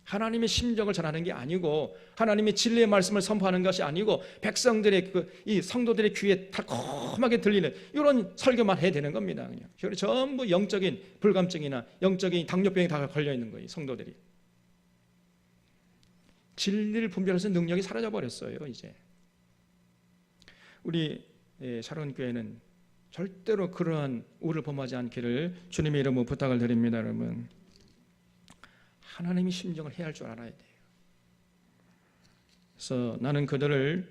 S1: 하나님의 심정을 전하는 게 아니고 하나님의 진리의 말씀을 선포하는 것이 아니고 백성들의 이 성도들의 귀에 달콤하게 들리는 이런 설교만 해야 되는 겁니다. 그냥 전부 영적인 불감증이나 영적인 당뇨병이 다 걸려 있는 거예요. 성도들이 진리를 분별해서 능력이 사라져 버렸어요. 이제 우리 샤론 교회는 절대로 그러한 우를 범하지 않기를 주님의 이름으로 부탁을 드립니다. 여러분, 하나님이 심정을 해야 할 줄 알아야 돼요. 그래서 나는 그들을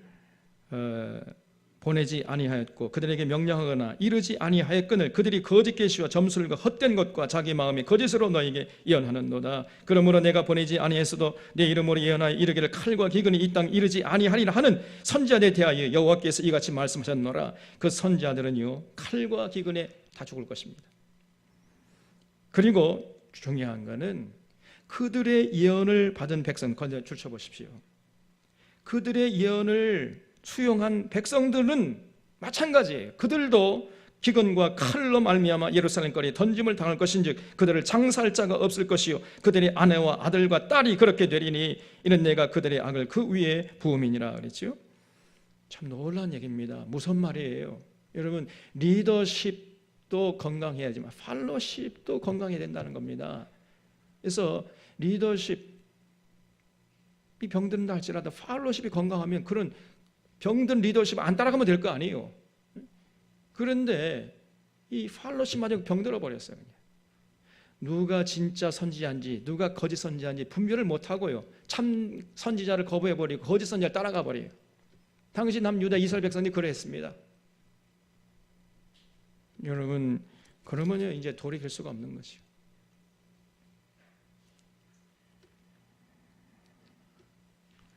S1: 보내지 아니하였고 그들에게 명령하거나 이르지 아니하였거늘 그들이 거짓 계시와 점술과 헛된 것과 자기 마음의 거짓으로 너에게 예언하는도다. 그러므로 내가 보내지 아니했어도 내 이름으로 예언하여 이르기를 칼과 기근이 이 땅 이르지 아니하리라 하는 선지자들에 대하여 여호와께서 이같이 말씀하셨노라. 그 선지자들은요 칼과 기근에 다 죽을 것입니다. 그리고 중요한 것은 그들의 예언을 받은 백성, 건져 줄쳐보십시오. 그들의 예언을 수용한 백성들은 마찬가지예요. 그들도 기근과 칼로 말미암아 예루살렘 거리에 던짐을 당할 것인즉 그들을 장사할 자가 없을 것이요 그들의 아내와 아들과 딸이 그렇게 되리니 이는 내가 그들의 악을 그 위에 부음이니라 그랬죠. 참 놀라운 얘기입니다. 무슨 말이에요? 여러분, 리더십도 건강해야지만 팔로십도 건강해야 된다는 겁니다. 그래서 리더십이 병든다 할지라도 팔로십이 건강하면 그런 병든 리더십 안 따라가면 될 거 아니에요. 그런데 이 팔로십마저 병들어 버렸어요. 누가 진짜 선지자인지 누가 거짓 선지자인지 분별을 못하고요 참 선지자를 거부해버리고 거짓 선지자를 따라가 버려요. 당시 남유다 이스라엘 백성들이 그랬습니다. 여러분, 그러면요 이제 돌이킬 수가 없는 것이요.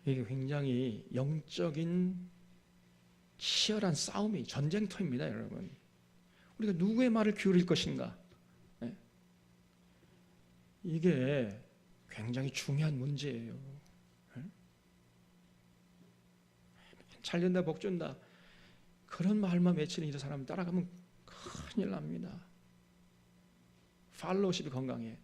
S1: 이게 굉장히 영적인 치열한 싸움이 전쟁터입니다, 여러분. 우리가 누구의 말을 기울일 것인가? 이게 굉장히 중요한 문제예요. 잘 된다, 복 준다. 그런 말만 외치는 이 사람 따라가면 큰일 납니다. 팔로우십이 건강해야 돼.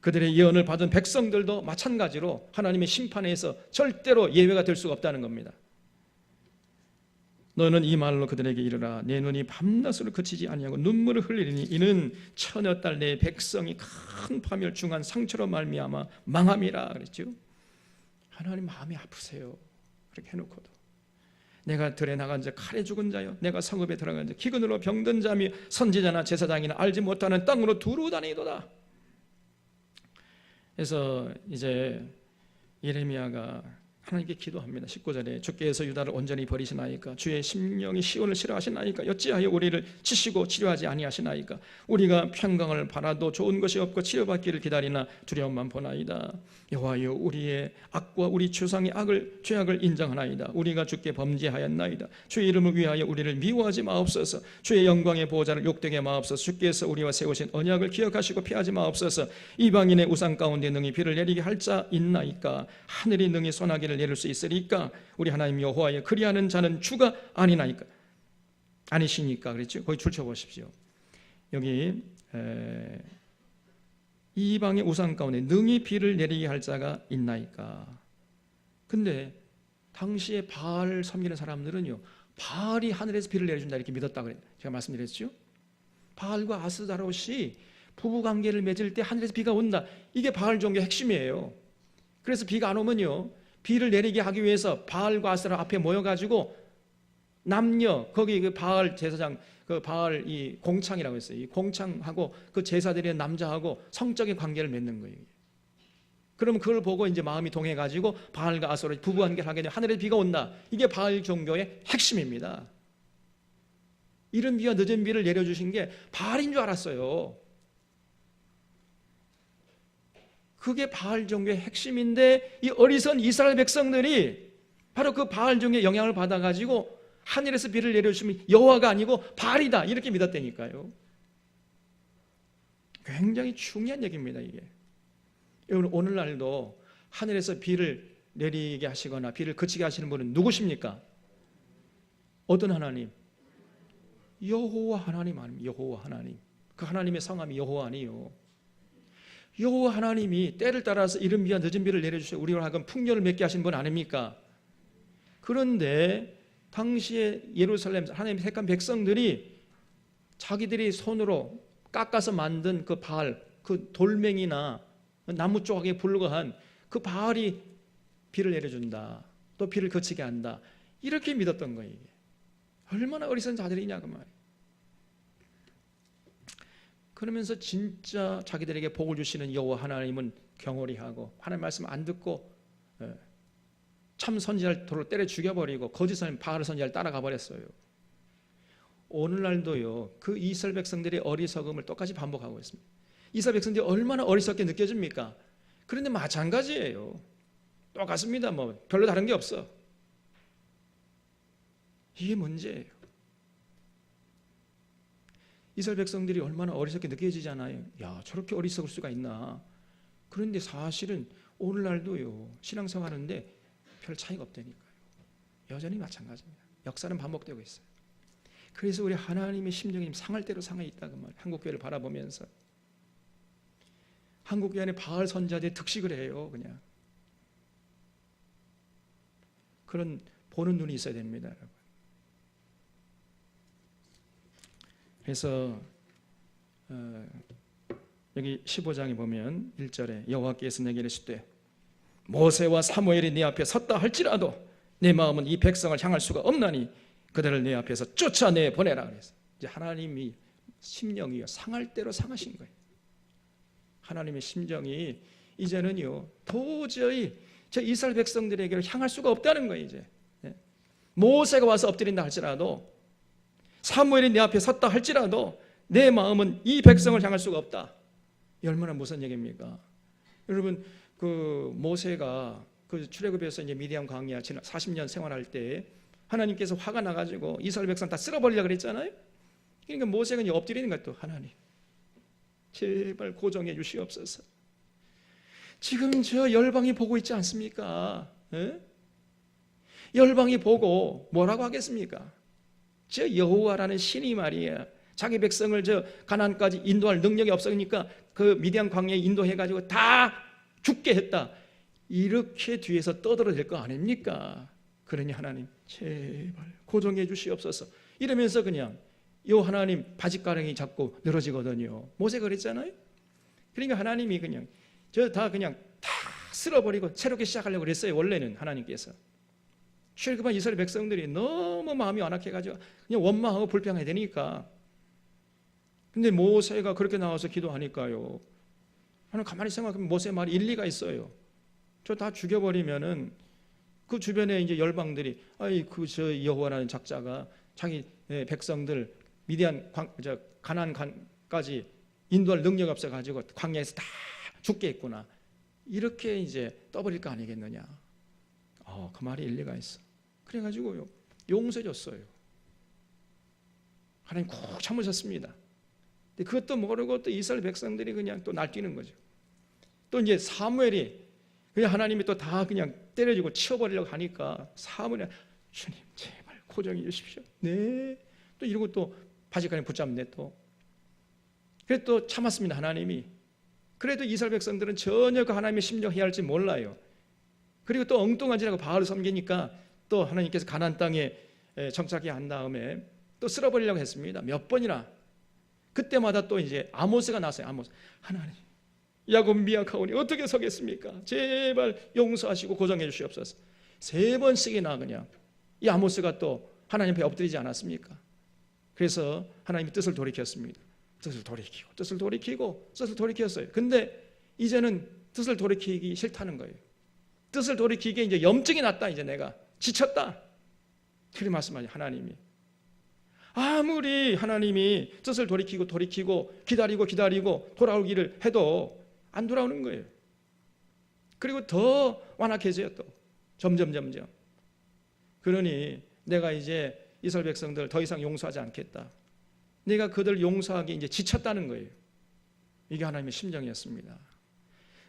S1: 그들의 예언을 받은 백성들도 마찬가지로 하나님의 심판에서 절대로 예외가 될 수가 없다는 겁니다. 너는 이 말로 그들에게 이르라. 내 눈이 밤낮으로 그치지 아니하고 눈물을 흘리리니 이는 처녀 딸 내 백성이 큰 파멸 중한 상처로 말미암아 망함이라 그랬죠. 하나님 마음이 아프세요. 그렇게 해놓고도 내가 들에 나간 자 칼에 죽은 자요 내가 성읍에 들어간 자 기근으로 병든 자며 선지자나 제사장이나 알지 못하는 땅으로 두루 다니도다. 그래서 이제 예레미야가 하나님께 기도합니다. 19절에 주께서 유다를 온전히 버리시나이까 주의 심령이 시온을 싫어하시나이까 어찌하여 우리를 치시고 치료하지 아니하시나이까 우리가 평강을 바라도 좋은 것이 없고 치료받기를 기다리나 두려움만 보나이다. 여호와여 우리의 악과 우리 조상의 죄악을 인정하나이다. 우리가 주께 범죄하였나이다. 주의 이름을 위하여 우리를 미워하지 마옵소서. 주의 영광의 보호자를 욕되게 마옵소서. 주께서 우리와 세우신 언약을 기억하시고 피하지 마옵소서. 이방인의 우상 가운데 능히 비를 내리게 할 자 있나이까 하늘이 능히 소나기를 내릴 수 있으리까 우리 하나님 여호와여 그리하는 자는 주가 아니나이까 아니시니까 그랬죠. 거기 줄쳐 보십시오. 여기 이방의 우상 가운데 능히 비를 내리게 할 자가 있나이까. 근데 당시에 바알 섬기는 사람들은요 바알이 하늘에서 비를 내려준다 이렇게 믿었다 그래요. 제가 말씀드렸죠. 바알과 아스다롯이 부부관계를 맺을 때 하늘에서 비가 온다. 이게 바알 종교의 핵심이에요. 그래서 비가 안 오면요 비를 내리게 하기 위해서 바알과 아스라 앞에 모여가지고 남녀 거기 그 바알 제사장 그 바알 이 공창이라고 했어요. 이 공창하고 그 제사들의 남자하고 성적인 관계를 맺는 거예요. 그러면 그걸 보고 이제 마음이 동해가지고 바알과 아스라 부부 관계를 하게 되면 하늘에 비가 온다. 이게 바알 종교의 핵심입니다. 이른 비와 늦은 비를 내려주신 게 바알인 줄 알았어요. 그게 바알 종교의 핵심인데 이 어리석은 이스라엘 백성들이 바로 그 바알 종교의 영향을 받아가지고 하늘에서 비를 내려주시면 여호와가 아니고 바알이다 이렇게 믿었다니까요. 굉장히 중요한 얘기입니다. 이게 여러분, 오늘날도 하늘에서 비를 내리게 하시거나 비를 그치게 하시는 분은 누구십니까? 어떤 하나님? 여호와 하나님 아닙니까? 여호와 하나님. 그 하나님의 성함이 여호와 아니에요. 여호와 하나님이 때를 따라서 이른 비와 늦은 비를 내려주셔서 우리로 하여금 풍년을 맺게 하신 분 아닙니까? 그런데 당시에 예루살렘 하나님의 택한 백성들이 자기들이 손으로 깎아서 만든 그 바알, 그 돌멩이나 나무 조각에 불과한 그 바알이 비를 내려준다, 또 비를 그치게 한다, 이렇게 믿었던 거예요. 얼마나 어리석은 자들이냐 그 말이에요. 그러면서 진짜 자기들에게 복을 주시는 여호와 하나님은 경홀히 하고 하나님 말씀 안 듣고 참 선지자를 도로 때려 죽여버리고 거짓 선지자 바알 선지자를 따라가 버렸어요. 오늘날도요, 그 이스라엘 백성들의 어리석음을 똑같이 반복하고 있습니다. 이스라엘 백성들이 얼마나 어리석게 느껴집니까? 그런데 마찬가지예요. 똑같습니다. 뭐 별로 다른 게 없어. 이게 문제예요. 이스라엘 백성들이 얼마나 어리석게 느껴지잖아요. 야, 저렇게 어리석을 수가 있나. 그런데 사실은 오늘날도요, 신앙생활하는데 별 차이가 없다니까요. 여전히 마찬가지입니다. 역사는 반복되고 있어요. 그래서 우리 하나님의 심정이 상할 대로 상해 있다고 말이에요. 한국교회를 바라보면서 한국교회 안에 바알 선지자들이 득식을 해요. 그냥 그런 보는 눈이 있어야 됩니다, 여러분. 그래서 여기 15장에 보면 1절에 여호와께서 내게 이르시되 모세와 사무엘이 네 앞에 섰다 할지라도 내 마음은 이 백성을 향할 수가 없나니 그들을 내 앞에서 쫓아내 보내라. 그래서 이제 하나님이 심령이 상할 대로 상하신 거예요. 하나님의 심정이 이제는요 도저히 저 이스라엘 백성들에게 향할 수가 없다는 거예요. 이제 모세가 와서 엎드린다 할지라도 사무엘이 내 앞에 섰다 할지라도 내 마음은 이 백성을 향할 수가 없다. 이 얼마나 무슨 얘기입니까? 여러분, 그 모세가 그 출애굽에서 이제 미디안 광야 40년 생활할 때 하나님께서 화가 나가지고 이스라엘 백성 다 쓸어버리려고 그랬잖아요. 그러니까 모세가 이제 엎드리는 것도 하나님 제발 고정해 주시옵소서. 지금 저 열방이 보고 있지 않습니까? 에? 열방이 보고 뭐라고 하겠습니까? 저 여호와라는 신이 말이야 자기 백성을 저 가나안까지 인도할 능력이 없으니까 그 미디안 광야에 인도해가지고 다 죽게 했다. 이렇게 뒤에서 떠들어댈 거 아닙니까? 그러니 하나님 제발 고정해 주시옵소서. 이러면서 그냥 요 하나님 바짓가랑이 자꾸 늘어지거든요. 모세가 그랬잖아요. 그러니까 하나님이 그냥 저 다 그냥 다 쓸어버리고 새롭게 시작하려고 그랬어요. 원래는 하나님께서 출애굽한 이스라엘 백성들이 너무 마음이 완악해가지고 그냥 원망하고 불평해야 되니까. 근데 모세가 그렇게 나와서 기도하니까요, 하나님 가만히 생각하면 모세 말이 일리가 있어요. 저 다 죽여버리면은 그 주변에 이제 열방들이 아이 그 저 여호와라는 작자가 자기 백성들 미디안 가나안까지 인도할 능력이 없어가지고 광야에서 다 죽게 했구나. 이렇게 이제 떠버릴 거 아니겠느냐. 그 말이 일리가 있어. 그래가지고요 용서해줬어요. 하나님 꼭 참으셨습니다. 근데 그것도 모르고 또 이스라엘 백성들이 그냥 또 날뛰는 거죠. 또 이제 사무엘이 그냥 하나님이 또 다 그냥 때려주고 치워버리려고 하니까 사무엘이 주님 제발 고정해 주십시오. 네. 또 이러고 또 바짓가랑이 붙잡네 또. 그래도 또 참았습니다. 하나님이. 그래도 이스라엘 백성들은 전혀 그 하나님의 심정 헤아릴지 몰라요. 그리고 또 엉뚱한지라고 바알을 섬기니까 또 하나님께서 가나안 땅에 정착하게 한 다음에 또 쓸어버리려고 했습니다. 몇 번이나. 그때마다 또 이제 아모스가 나왔어요. 아모스. 하나님 야곱 미약하오니 어떻게 서겠습니까? 제발 용서하시고 고정해 주시옵소서. 3번씩이나 그냥 이 아모스가 또 하나님 앞에 엎드리지 않았습니까? 그래서 하나님이 뜻을 돌이켰습니다. 뜻을 돌이켰어요. 근데 이제는 뜻을 돌이키기 싫다는 거예요. 뜻을 돌이키기에 이제 염증이 났다. 이제 내가 지쳤다. 그렇게 말씀하죠. 하나님이. 아무리 하나님이 뜻을 돌이키고 기다리고 돌아오기를 해도 안 돌아오는 거예요. 그리고 더 완악해져요. 또 점점. 그러니 내가 이제 이스라엘 백성들 더 이상 용서하지 않겠다. 내가 그들 용서하기 이제 지쳤다는 거예요. 이게 하나님의 심정이었습니다.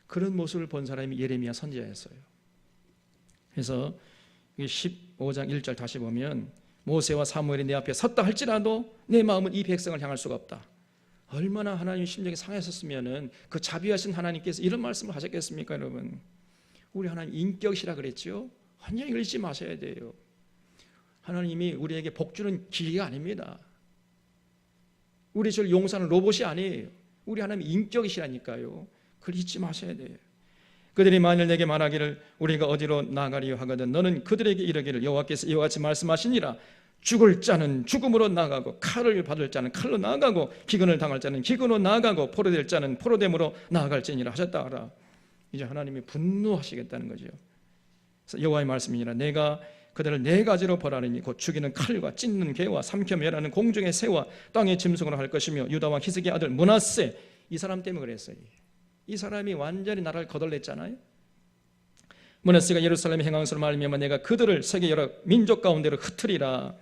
S1: 그런 모습을 본 사람이 예레미야 선지자였어요. 그래서 15장 1절 다시 보면 모세와 사무엘이 내 앞에 섰다 할지라도 내 마음은 이 백성을 향할 수가 없다. 얼마나 하나님의 심정이 상했었으면 그 자비하신 하나님께서 이런 말씀을 하셨겠습니까, 여러분? 우리 하나님 인격이시라 그랬죠? 완전히 잊지 마셔야 돼요. 하나님이 우리에게 복 주는 기계가 아닙니다. 우리 절 용서하는 로봇이 아니에요. 우리 하나님 인격이시라니까요. 그걸 잊지 마셔야 돼요. 그들이 만일 내게 말하기를 우리가 어디로 나가리요 하거든 너는 그들에게 이르기를 여호와께서 이와 같이 말씀하시니라 죽을 자는 죽음으로 나가고 칼을 받을 자는 칼로 나가고 기근을 당할 자는 기근으로 나가고 포로될 자는 포로됨으로 나아갈지니라 하셨다 하라. 이제 하나님이 분노하시겠다는 거죠. 그래서 여호와의 말씀이니라 내가 그들을 네 가지로 벌하리니 곧 죽이는 칼과 찢는 개와 삼켜 멸하는 공중의 새와 땅의 짐승으로 할 것이며 유다와 히스기야 아들 므낫세 이 사람 때문에 그랬어요. 이 사람이 완전히 나라를 거덜냈잖아요. 므낫세가 예루살렘의 행황수로 말미암아 내가 그들을 세계 여러 민족 가운데로 흩으리라.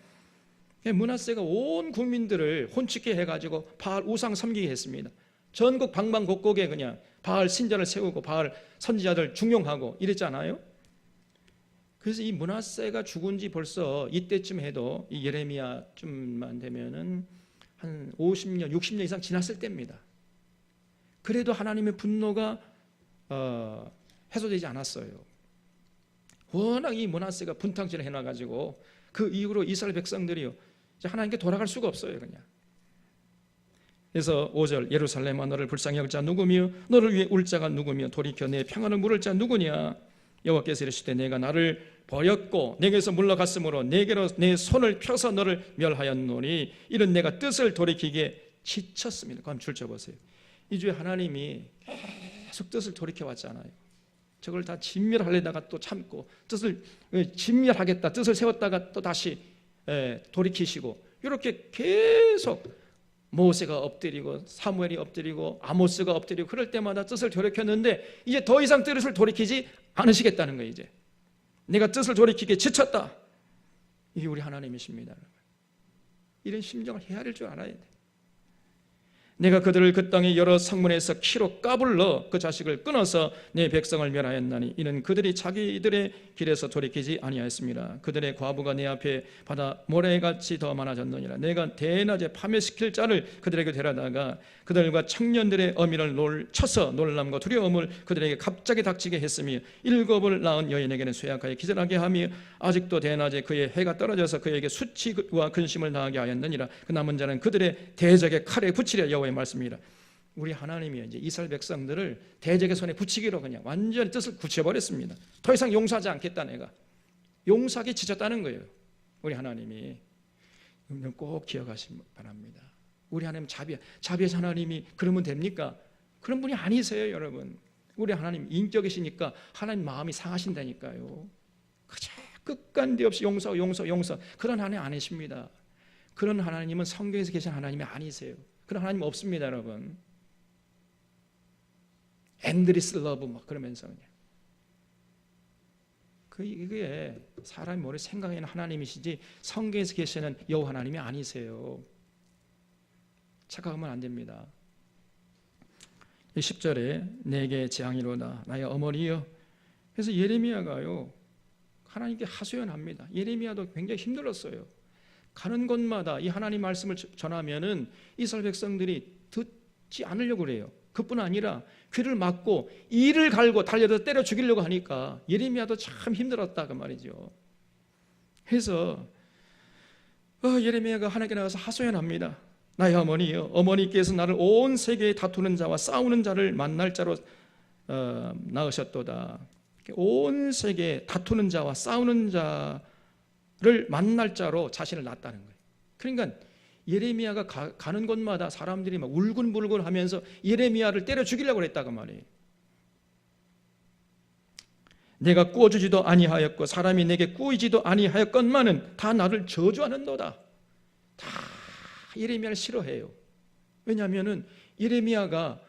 S1: 므낫세가 온 국민들을 혼축케 해가지고 바알 우상 섬기게 했습니다. 전국 방방곡곡에 그냥 바알 신전을 세우고 바알 선지자들 중용하고 이랬잖아요. 그래서 이 므낫세가 죽은 지 벌써 이때쯤 해도 이 예레미야쯤만 되면은 한 50년, 60년 이상 지났을 때입니다. 그래도 하나님의 분노가 해소되지 않았어요. 워낙 이 므낫세가 분탕질을 해놔가지고 그 이후로 이스라엘 백성들이요 하나님께 돌아갈 수가 없어요. 그냥. 그래서 5절 예루살렘아 너를 불쌍히 여길 자 누구며 너를 위해 울 자가 누구며 돌이켜 내 평안을 물을 자 누구냐. 여호와께서 이르시되 내가 나를 버렸고 내게서 물러갔으므로 내게로 내 손을 펴서 너를 멸하였노니 이런 내가 뜻을 돌이키기에 지쳤습니다. 그럼 줄쳐보세요. 이 주에 하나님이 계속 뜻을 돌이켜 왔잖아요. 저걸 다 진멸하려다가 또 참고 뜻을 진멸하겠다 뜻을 세웠다가 또 다시 돌이키시고 이렇게 계속 모세가 엎드리고 사무엘이 엎드리고 아모스가 엎드리고 그럴 때마다 뜻을 돌이켰는데 이제 더 이상 뜻을 돌이키지 않으시겠다는 거예요. 이제 내가 뜻을 돌이키기에 지쳤다. 이게 우리 하나님이십니다. 이런 심정을 헤아릴 줄 알아야 돼. 내가 그들을 그 땅의 여러 성문에서 키로 까불러 그 자식을 끊어서 내 백성을 멸하였나니 이는 그들이 자기들의 길에서 돌이키지 아니하였습니다. 그들의 과부가 내 앞에 바다 모래같이 더 많아졌느니라. 내가 대낮에 파멸시킬 자를 그들에게 데려다가 그들과 청년들의 어미를 쳐서 놀람과 두려움을 그들에게 갑자기 닥치게 했으며 일곱을 낳은 여인에게는 쇠약하여 기절하게 하며 아직도 대낮에 그의 해가 떨어져서 그에게 수치와 근심을 당하게 하였느니라. 그 남은 자는 그들의 대적의 칼에 붙이려 여호와의 말씀이라. 우리 하나님이 이제 이스라엘 백성들을 대적의 손에 붙이기로 그냥 완전히 뜻을 굳혀버렸습니다. 더 이상 용서하지 않겠다. 내가 용서하기 지쳤다는 거예요. 우리 하나님이 꼭 기억하시기 바랍니다. 우리 하나님 자비하신 하나님이 그러면 됩니까? 그런 분이 아니세요, 여러분. 우리 하나님 인격이시니까 하나님 마음이 상하신다니까요. 그저 끝간데 없이 용서 그런 하나님 아니십니다. 그런 하나님은 성경에서 계신 하나님이 아니세요. 그런 하나님 없습니다, 여러분. 엔드리스 러브 막 그러면서 그냥 그게 사람이 머리 생각하는 하나님이시지 성경에서 계시는 여호와 하나님이 아니세요. 착각하면 안 됩니다. 10절에 내게 재앙이로다 나의 어머니여. 그래서 예레미야가요 하나님께 하소연합니다. 예레미야도 굉장히 힘들었어요. 가는 곳마다 이 하나님 말씀을 전하면은 이스라엘 백성들이 듣지 않으려고 그래요. 그뿐 아니라 귀를 막고 이를 갈고 달려서 때려 죽이려고 하니까 예레미야도 참 힘들었다 그 말이죠. 그래서 예레미야가 하나님께 나가서 하소연합니다. 나의 어머니여, 어머니께서 나를 온 세계에 다투는 자와 싸우는 자를 만날 자로 낳으셨도다. 온 세계에 다투는 자와 싸우는 자를 만날 자로 자신을 낳았다는 거예요. 그러니까 예레미야가 가는 곳마다 사람들이 막 울군불군 하면서 예레미야를 때려 죽이려고 했다고 말이에요. 내가 꾸어주지도 아니하였고 사람이 내게 꾸이지도 아니하였건만은 다 나를 저주하는도다. 다 예레미야를 싫어해요. 왜냐하면은 예레미야가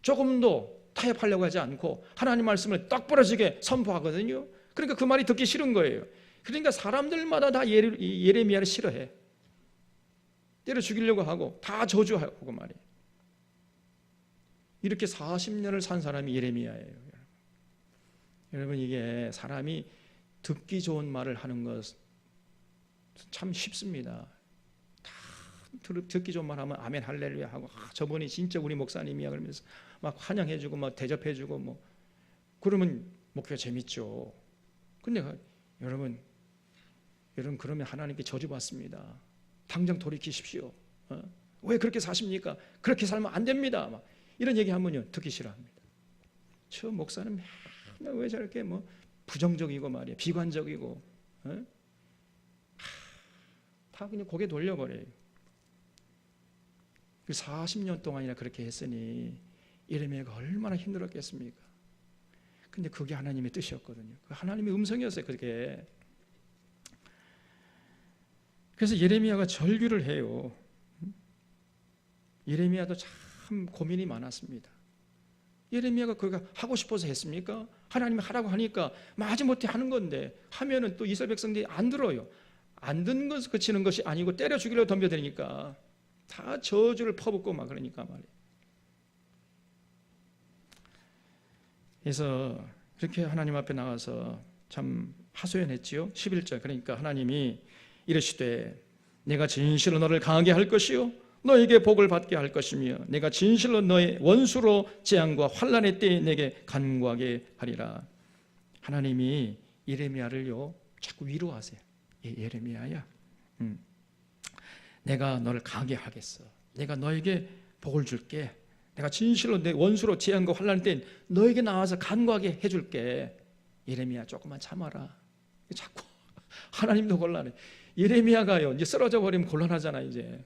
S1: 조금도 타협하려고 하지 않고 하나님 말씀을 딱 부러지게 선포하거든요. 그러니까 그 말이 듣기 싫은 거예요. 그러니까 사람들마다 다 예레미야를 싫어해. 때려 죽이려고 하고 다 저주하고 말이에요. 이렇게 40년을 산 사람이 예레미야예요. 여러분, 이게 사람이 듣기 좋은 말을 하는 것 참 쉽습니다. 다 듣기 좋은 말 하면 아멘 할렐루야 하고, 저분이 진짜 우리 목사님이야 그러면서 막 환영해주고 막 대접해주고 뭐 그러면 목회가 재밌죠. 근데 여러분 그러면 하나님께 저주받습니다. 당장 돌이키십시오. 왜 그렇게 사십니까? 그렇게 살면 안 됩니다. 막 이런 얘기하면요 듣기 싫어합니다. 저 목사는 맨날 왜 저렇게 뭐 부정적이고 말이야, 비관적이고, 다 그냥 고개 돌려버려요. 40년 동안이나 그렇게 했으니 예레미야가 얼마나 힘들었겠습니까? 근데 그게 하나님의 뜻이었거든요. 그 하나님의 음성이었어요, 그게. 그래서 예레미야가 절규를 해요. 예레미야도 참 고민이 많았습니다. 예레미야가 그가 하고 싶어서 했습니까? 하나님이 하라고 하니까 마지못해 하는 건데, 하면은 또 이스라엘 백성들이 안 들어요. 안 듣는 것을 그치는 것이 아니고 때려 죽이려고 덤벼드니까 다 저주를 퍼붓고 막 그러니까 말이에요. 그래서 그렇게 하나님 앞에 나가서 참 하소연했지요. 11절, 그러니까 하나님이 이르시되 내가 진실로 너를 강하게 할 것이요 너에게 복을 받게 할 것이며 내가 진실로 너의 원수로 재앙과 환난의 때에 내게 간구하게 하리라. 하나님이 예레미야를요 자꾸 위로하세요. 예레미야야, 내가 너를 강하게 하겠어. 내가 너에게 복을 줄게. 내가 진실로 내 원수로 재앙과 환난의 때에 너에게 나와서 간구하게 해줄게. 예레미야 조금만 참아라. 자꾸 하나님도 곤란해. 예레미야가요 이제 쓰러져 버리면 곤란하잖아. 이제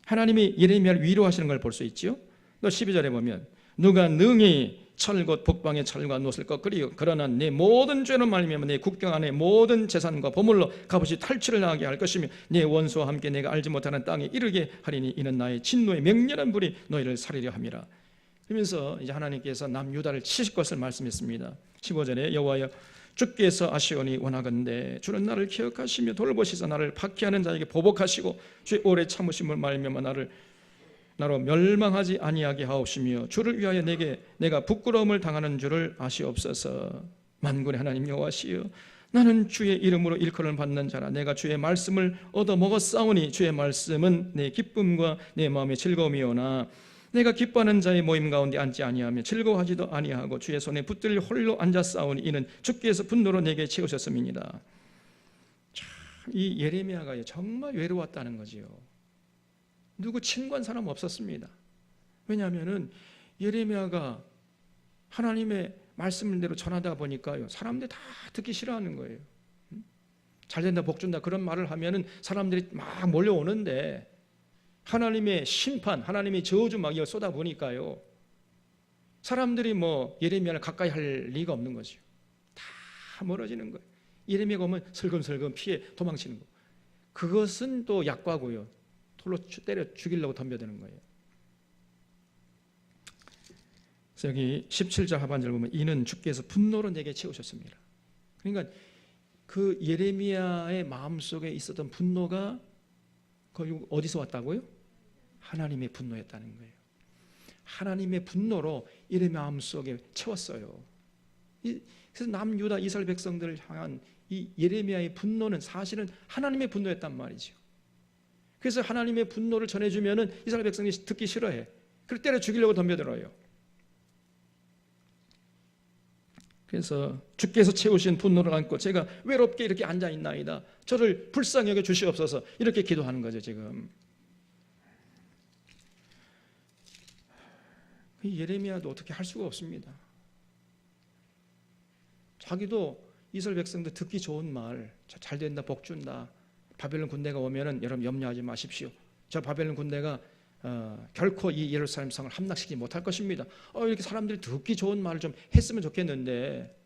S1: 하나님이 예레미야를 위로하시는 걸 볼 수 있지요. 또 12절에 보면 누가 능히 철곧 북방의 철과 노을 꺾으리요 그러나 내 모든 죄는 말미암아 내 국경 안에 모든 재산과 보물로 값없이 탈취를 당하게 할 것이며 내 원수와 함께 내가 알지 못하는 땅에 이르게 하리니 이는 나의 진노의 맹렬한 불이 너희를 살리려 함이라. 그러면서 이제 하나님께서 남유다를 치실 것을 말씀했습니다. 15절에 여호와여 주께서 아시오니 원하건대 주는 나를 기억하시며 돌보시사 나를 박해하는 자에게 보복하시고 주의 오래 참으심을 말미암아 나로 멸망하지 아니하게 하옵시며 주를 위하여 내가 부끄러움을 당하는 줄을 아시옵소서. 만군의 하나님 여호와시여 나는 주의 이름으로 일컬음을 받는 자라. 내가 주의 말씀을 얻어 먹었사오니 주의 말씀은 내 기쁨과 내 마음의 즐거움이오나 내가 기뻐하는 자의 모임 가운데 앉지 아니하며 즐거워하지도 아니하고 주의 손에 붙들려 홀로 앉았사오니 이는 주께서 분노로 내게 채우셨음이니라. 이 예레미야가 정말 외로웠다는 거지요. 누구 친구한 사람 없었습니다. 왜냐하면은 예레미야가 하나님의 말씀대로 전하다 보니까요 사람들이 다 듣기 싫어하는 거예요. 잘된다 복준다 그런 말을 하면은 사람들이 막 몰려오는데 하나님의 심판, 하나님의 저주 막 이걸 쏟아 보니까요 사람들이 뭐 예레미야를 가까이 할 리가 없는 거죠. 다 멀어지는 거예요. 예레미야가 오면 슬금슬금 피해 도망치는 거. 그것은 또 약과고요. 돌로 때려 죽이려고 덤벼드는 거예요. 그래서 여기 17절 하반절 보면 이는 주께서 분노로 내게 채우셨습니다. 그러니까 그 예레미야의 마음속에 있었던 분노가 거기 어디서 왔다고요? 하나님의 분노였다는 거예요. 하나님의 분노로 예레미야 마음속에 채웠어요. 그래서 남유다 이스라엘 백성들을 향한 이 예레미야의 분노는 사실은 하나님의 분노였단 말이죠. 그래서 하나님의 분노를 전해주면은 이스라엘 백성이 듣기 싫어해. 그럴 때려 죽이려고 덤벼들어요. 그래서 주께서 채우신 분노를 안고 제가 외롭게 이렇게 앉아있나이다. 저를 불쌍히 여겨 주시옵소서. 이렇게 기도하는 거죠 지금. 예레미야도 어떻게 할 수가 없습니다. 자기도 이스라엘 백성들 듣기 좋은 말, 잘 된다, 복 준다. 바벨론 군대가 오면은 여러분 염려하지 마십시오. 저 바벨론 군대가 결코 이 예루살렘 성을 함락시키지 못할 것입니다. 이렇게 사람들이 듣기 좋은 말을 좀 했으면 좋겠는데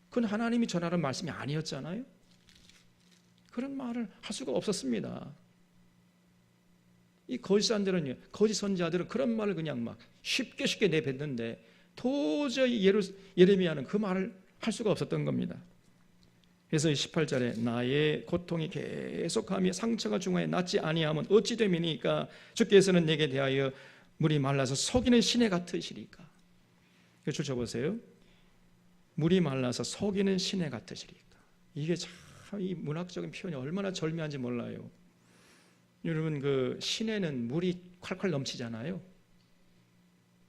S1: 그건 하나님이 전하는 말씀이 아니었잖아요. 그런 말을 할 수가 없었습니다. 이 거짓 선지자들은 그런 말을 그냥 막 쉽게 내뱉는데 도저히 예레미야는 그 말을 할 수가 없었던 겁니다. 그래서 18절에 나의 고통이 계속하며 상처가 중하에 낫지 아니하면 어찌 됨이니까 주께서는 내게 대하여 물이 말라서 속이는 시내 같으시리까. 줄 쳐보세요. 물이 말라서 속이는 시내 같으시리까. 이게 참 이 문학적인 표현이 얼마나 절묘한지 몰라요. 여러분, 그 시내는 물이 콸콸 넘치잖아요.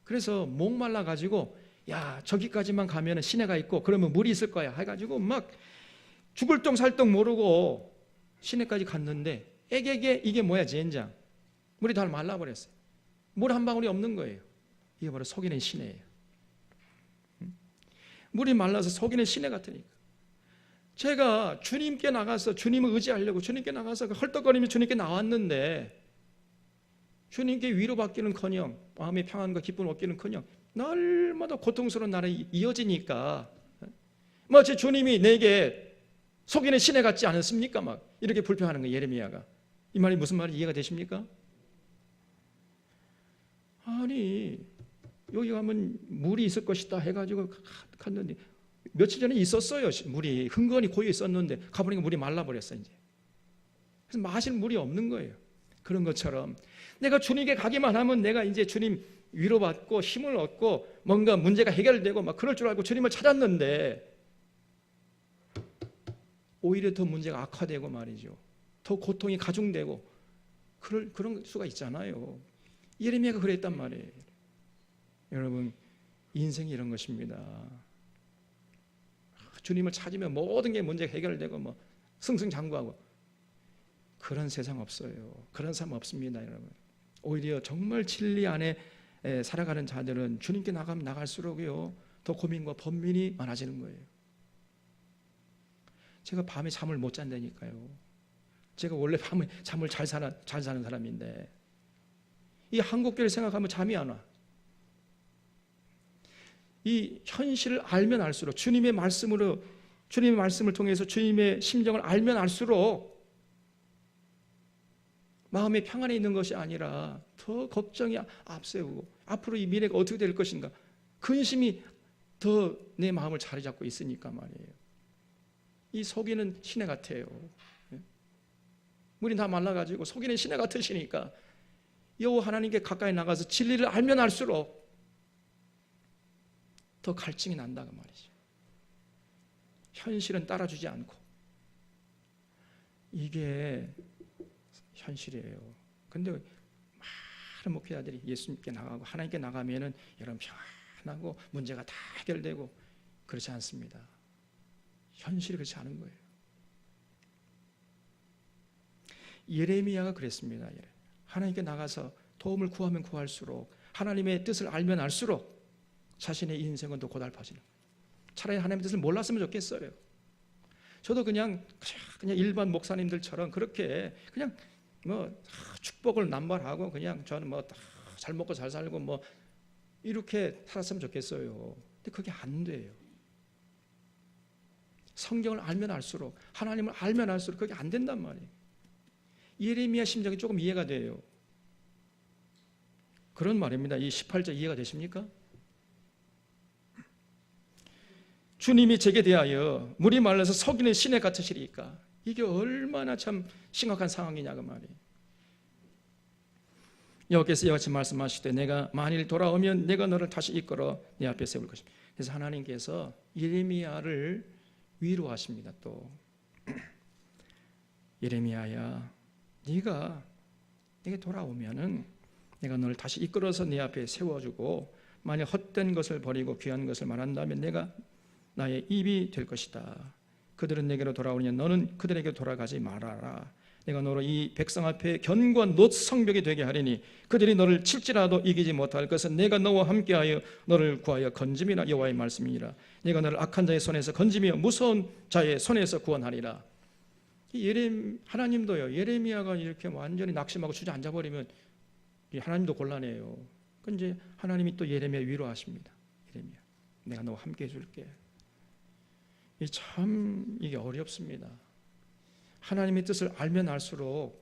S1: 그래서 목말라 가지고 야 저기까지만 가면 시내가 있고 그러면 물이 있을 거야 해가지고 막 죽을 똥 살 똥 모르고 시내까지 갔는데 애게게 이게 뭐야 젠장, 물이 다 말라버렸어요. 물 한 방울이 없는 거예요. 이게 바로 속이는 시내예요. 물이 말라서 속이는 시내 같으니까. 제가 주님께 나가서 주님을 의지하려고 주님께 나가서 헐떡거리며 주님께 나왔는데 주님께 위로받기는커녕 마음의 평안과 기쁨을 얻기는커녕 날마다 고통스러운 날이 이어지니까 마치 주님이 내게 속이는 시내 같지 않았습니까? 막 이렇게 불평하는 거예요. 예레미야가. 이 말이 무슨 말인지 이해가 되십니까? 아니 여기 가면 물이 있을 것이다 해가지고 갔는데 며칠 전에 있었어요. 물이 흥건히 고여 있었는데 가보니까 물이 말라버렸어 이제. 그래서 마실 물이 없는 거예요. 그런 것처럼 내가 주님께 가기만 하면 내가 이제 주님 위로받고 힘을 얻고 뭔가 문제가 해결되고 막 그럴 줄 알고 주님을 찾았는데 오히려 더 문제가 악화되고 말이죠. 더 고통이 가중되고 그런 수가 있잖아요. 예레미야가 그랬단 말이에요. 여러분, 인생이 이런 것입니다. 주님을 찾으면 모든 게 문제가 해결되고 뭐 승승장구하고 그런 세상 없어요. 그런 삶 없습니다, 여러분. 오히려 정말 진리 안에 살아가는 자들은 주님께 나가면 나갈수록요 더 고민과 번민이 많아지는 거예요. 제가 밤에 잠을 못 잔다니까요. 제가 원래 밤에 잠을 잘 자는 사람인데 이 한국교를 생각하면 잠이 안 와. 이 현실을 알면 알수록 주님의 말씀을 통해서 주님의 심정을 알면 알수록 마음의 평안에 있는 것이 아니라 더 걱정이 앞세우고 앞으로 이 미래가 어떻게 될 것인가 근심이 더 내 마음을 자리 잡고 있으니까 말이에요. 이 속이는 시내 같아요. 물이 다 말라가지고 속이는 시내 같으시니까 여호와 하나님께 가까이 나가서 진리를 알면 알수록 더 갈증이 난다고 말이죠. 현실은 따라주지 않고 이게 현실이에요. 근데 많은 목회자들이 예수님께 나가고 하나님께 나가면은 여러분 평안하고 문제가 다 해결되고 그렇지 않습니다. 현실이 그렇지 않은 거예요. 예레미야가 그랬습니다. 하나님께 나가서 도움을 구하면 구할수록 하나님의 뜻을 알면 알수록 자신의 인생은 더 고달파지는 거예요. 차라리 하나님의 뜻을 몰랐으면 좋겠어요. 저도 그냥 일반 목사님들처럼 그렇게 그냥 뭐 축복을 남발하고 그냥 저는 뭐 잘 먹고 잘 살고 뭐 이렇게 살았으면 좋겠어요. 근데 그게 안 돼요. 성경을 알면 알수록 하나님을 알면 알수록 그게 안 된단 말이에요. 예레미야 심정이 조금 이해가 돼요. 그런 말입니다. 이 18절 이해가 되십니까? 주님이 제게 대하여 물이 말라서 속이는 시내 같으시리까. 이게 얼마나 참 심각한 상황이냐고 말이에요. 여호와께서 이와 같이 말씀하실 때 내가 만일 돌아오면 내가 너를 다시 이끌어 내 앞에 세울 것입니다. 그래서 하나님께서 예레미야를 위로하십니다. 또 예레미야야 네가 내게 돌아오면은 내가 너를 다시 이끌어서 내 앞에 세워주고 만약 헛된 것을 버리고 귀한 것을 말한다면 내가 나의 입이 될 것이다. 그들은 내게로 돌아오느냐 너는 그들에게 돌아가지 말아라. 내가 너로 이 백성 앞에 견고한 놋 성벽이 되게 하리니 그들이 너를 칠지라도 이기지 못할 것은 내가 너와 함께하여 너를 구하여 건짐이라. 여호와의 말씀이니라. 내가 너를 악한 자의 손에서 건지며 무서운 자의 손에서 구원하리라. 하나님도요 예레미야가 이렇게 완전히 낙심하고 주저앉아 버리면 하나님도 곤란해요. 근데 하나님이 또 예레미야 위로하십니다. 예레미야 내가 너와 함께 해줄게. 참 이게 어렵습니다. 하나님의 뜻을 알면 알수록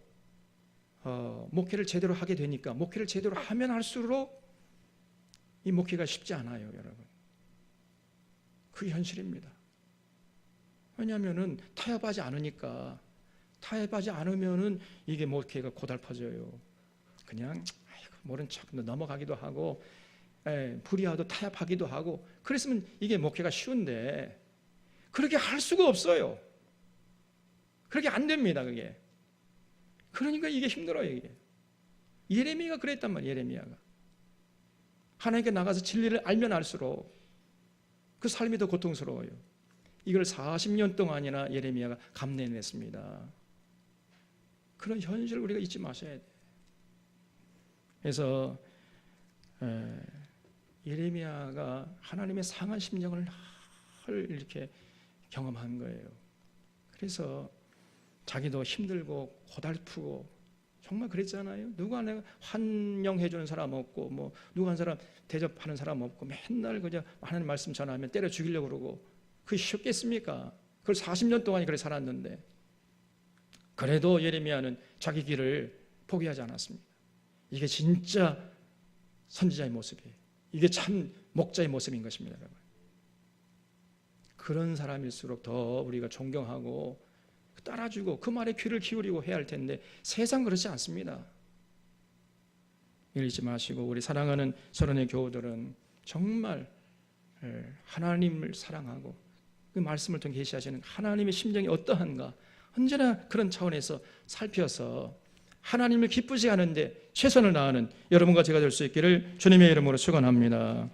S1: 목회를 제대로 하게 되니까 목회를 제대로 하면 할수록 이 목회가 쉽지 않아요, 여러분. 그 현실입니다. 왜냐하면은 타협하지 않으니까, 타협하지 않으면은 이게 목회가 고달퍼져요. 그냥 모른 척 넘어가기도 하고, 불의하도 타협하기도 하고, 그랬으면 이게 목회가 쉬운데 그렇게 할 수가 없어요. 그렇게 안 됩니다, 그게. 그러니까 이게 힘들어요, 이게. 예레미야가 그랬단 말이에요, 예레미야가. 하나님께 나가서 진리를 알면 알수록 그 삶이 더 고통스러워요. 이걸 40년 동안이나 예레미야가 감내했습니다. 그런 현실을 우리가 잊지 마셔야 돼요. 그래서 예레미야가 하나님의 상한 심정을 이렇게 경험한 거예요. 그래서 자기도 힘들고 고달프고 정말 그랬잖아요. 누가 내가 환영해 주는 사람 없고, 뭐 누가 한 사람 대접하는 사람 없고, 맨날 그냥 하나님 말씀 전하면 때려 죽이려고 그러고, 그게 쉽겠습니까? 그걸 40년 동안 그렇게 살았는데, 그래도 예레미야는 자기 길을 포기하지 않았습니다. 이게 진짜 선지자의 모습이에요. 이게 참 목자의 모습인 것입니다, 여러분. 그런 사람일수록 더 우리가 존경하고 따라주고 그 말에 귀를 기울이고 해야 할 텐데, 세상 그렇지 않습니다. 잊지 마시고 우리 사랑하는 서론의 교우들은 정말 하나님을 사랑하고 그 말씀을 통해 계시하시는 하나님의 심정이 어떠한가 언제나 그런 차원에서 살펴서 하나님을 기쁘시 하는데 최선을 다하는 여러분과 제가 될 수 있기를 주님의 이름으로 축원합니다.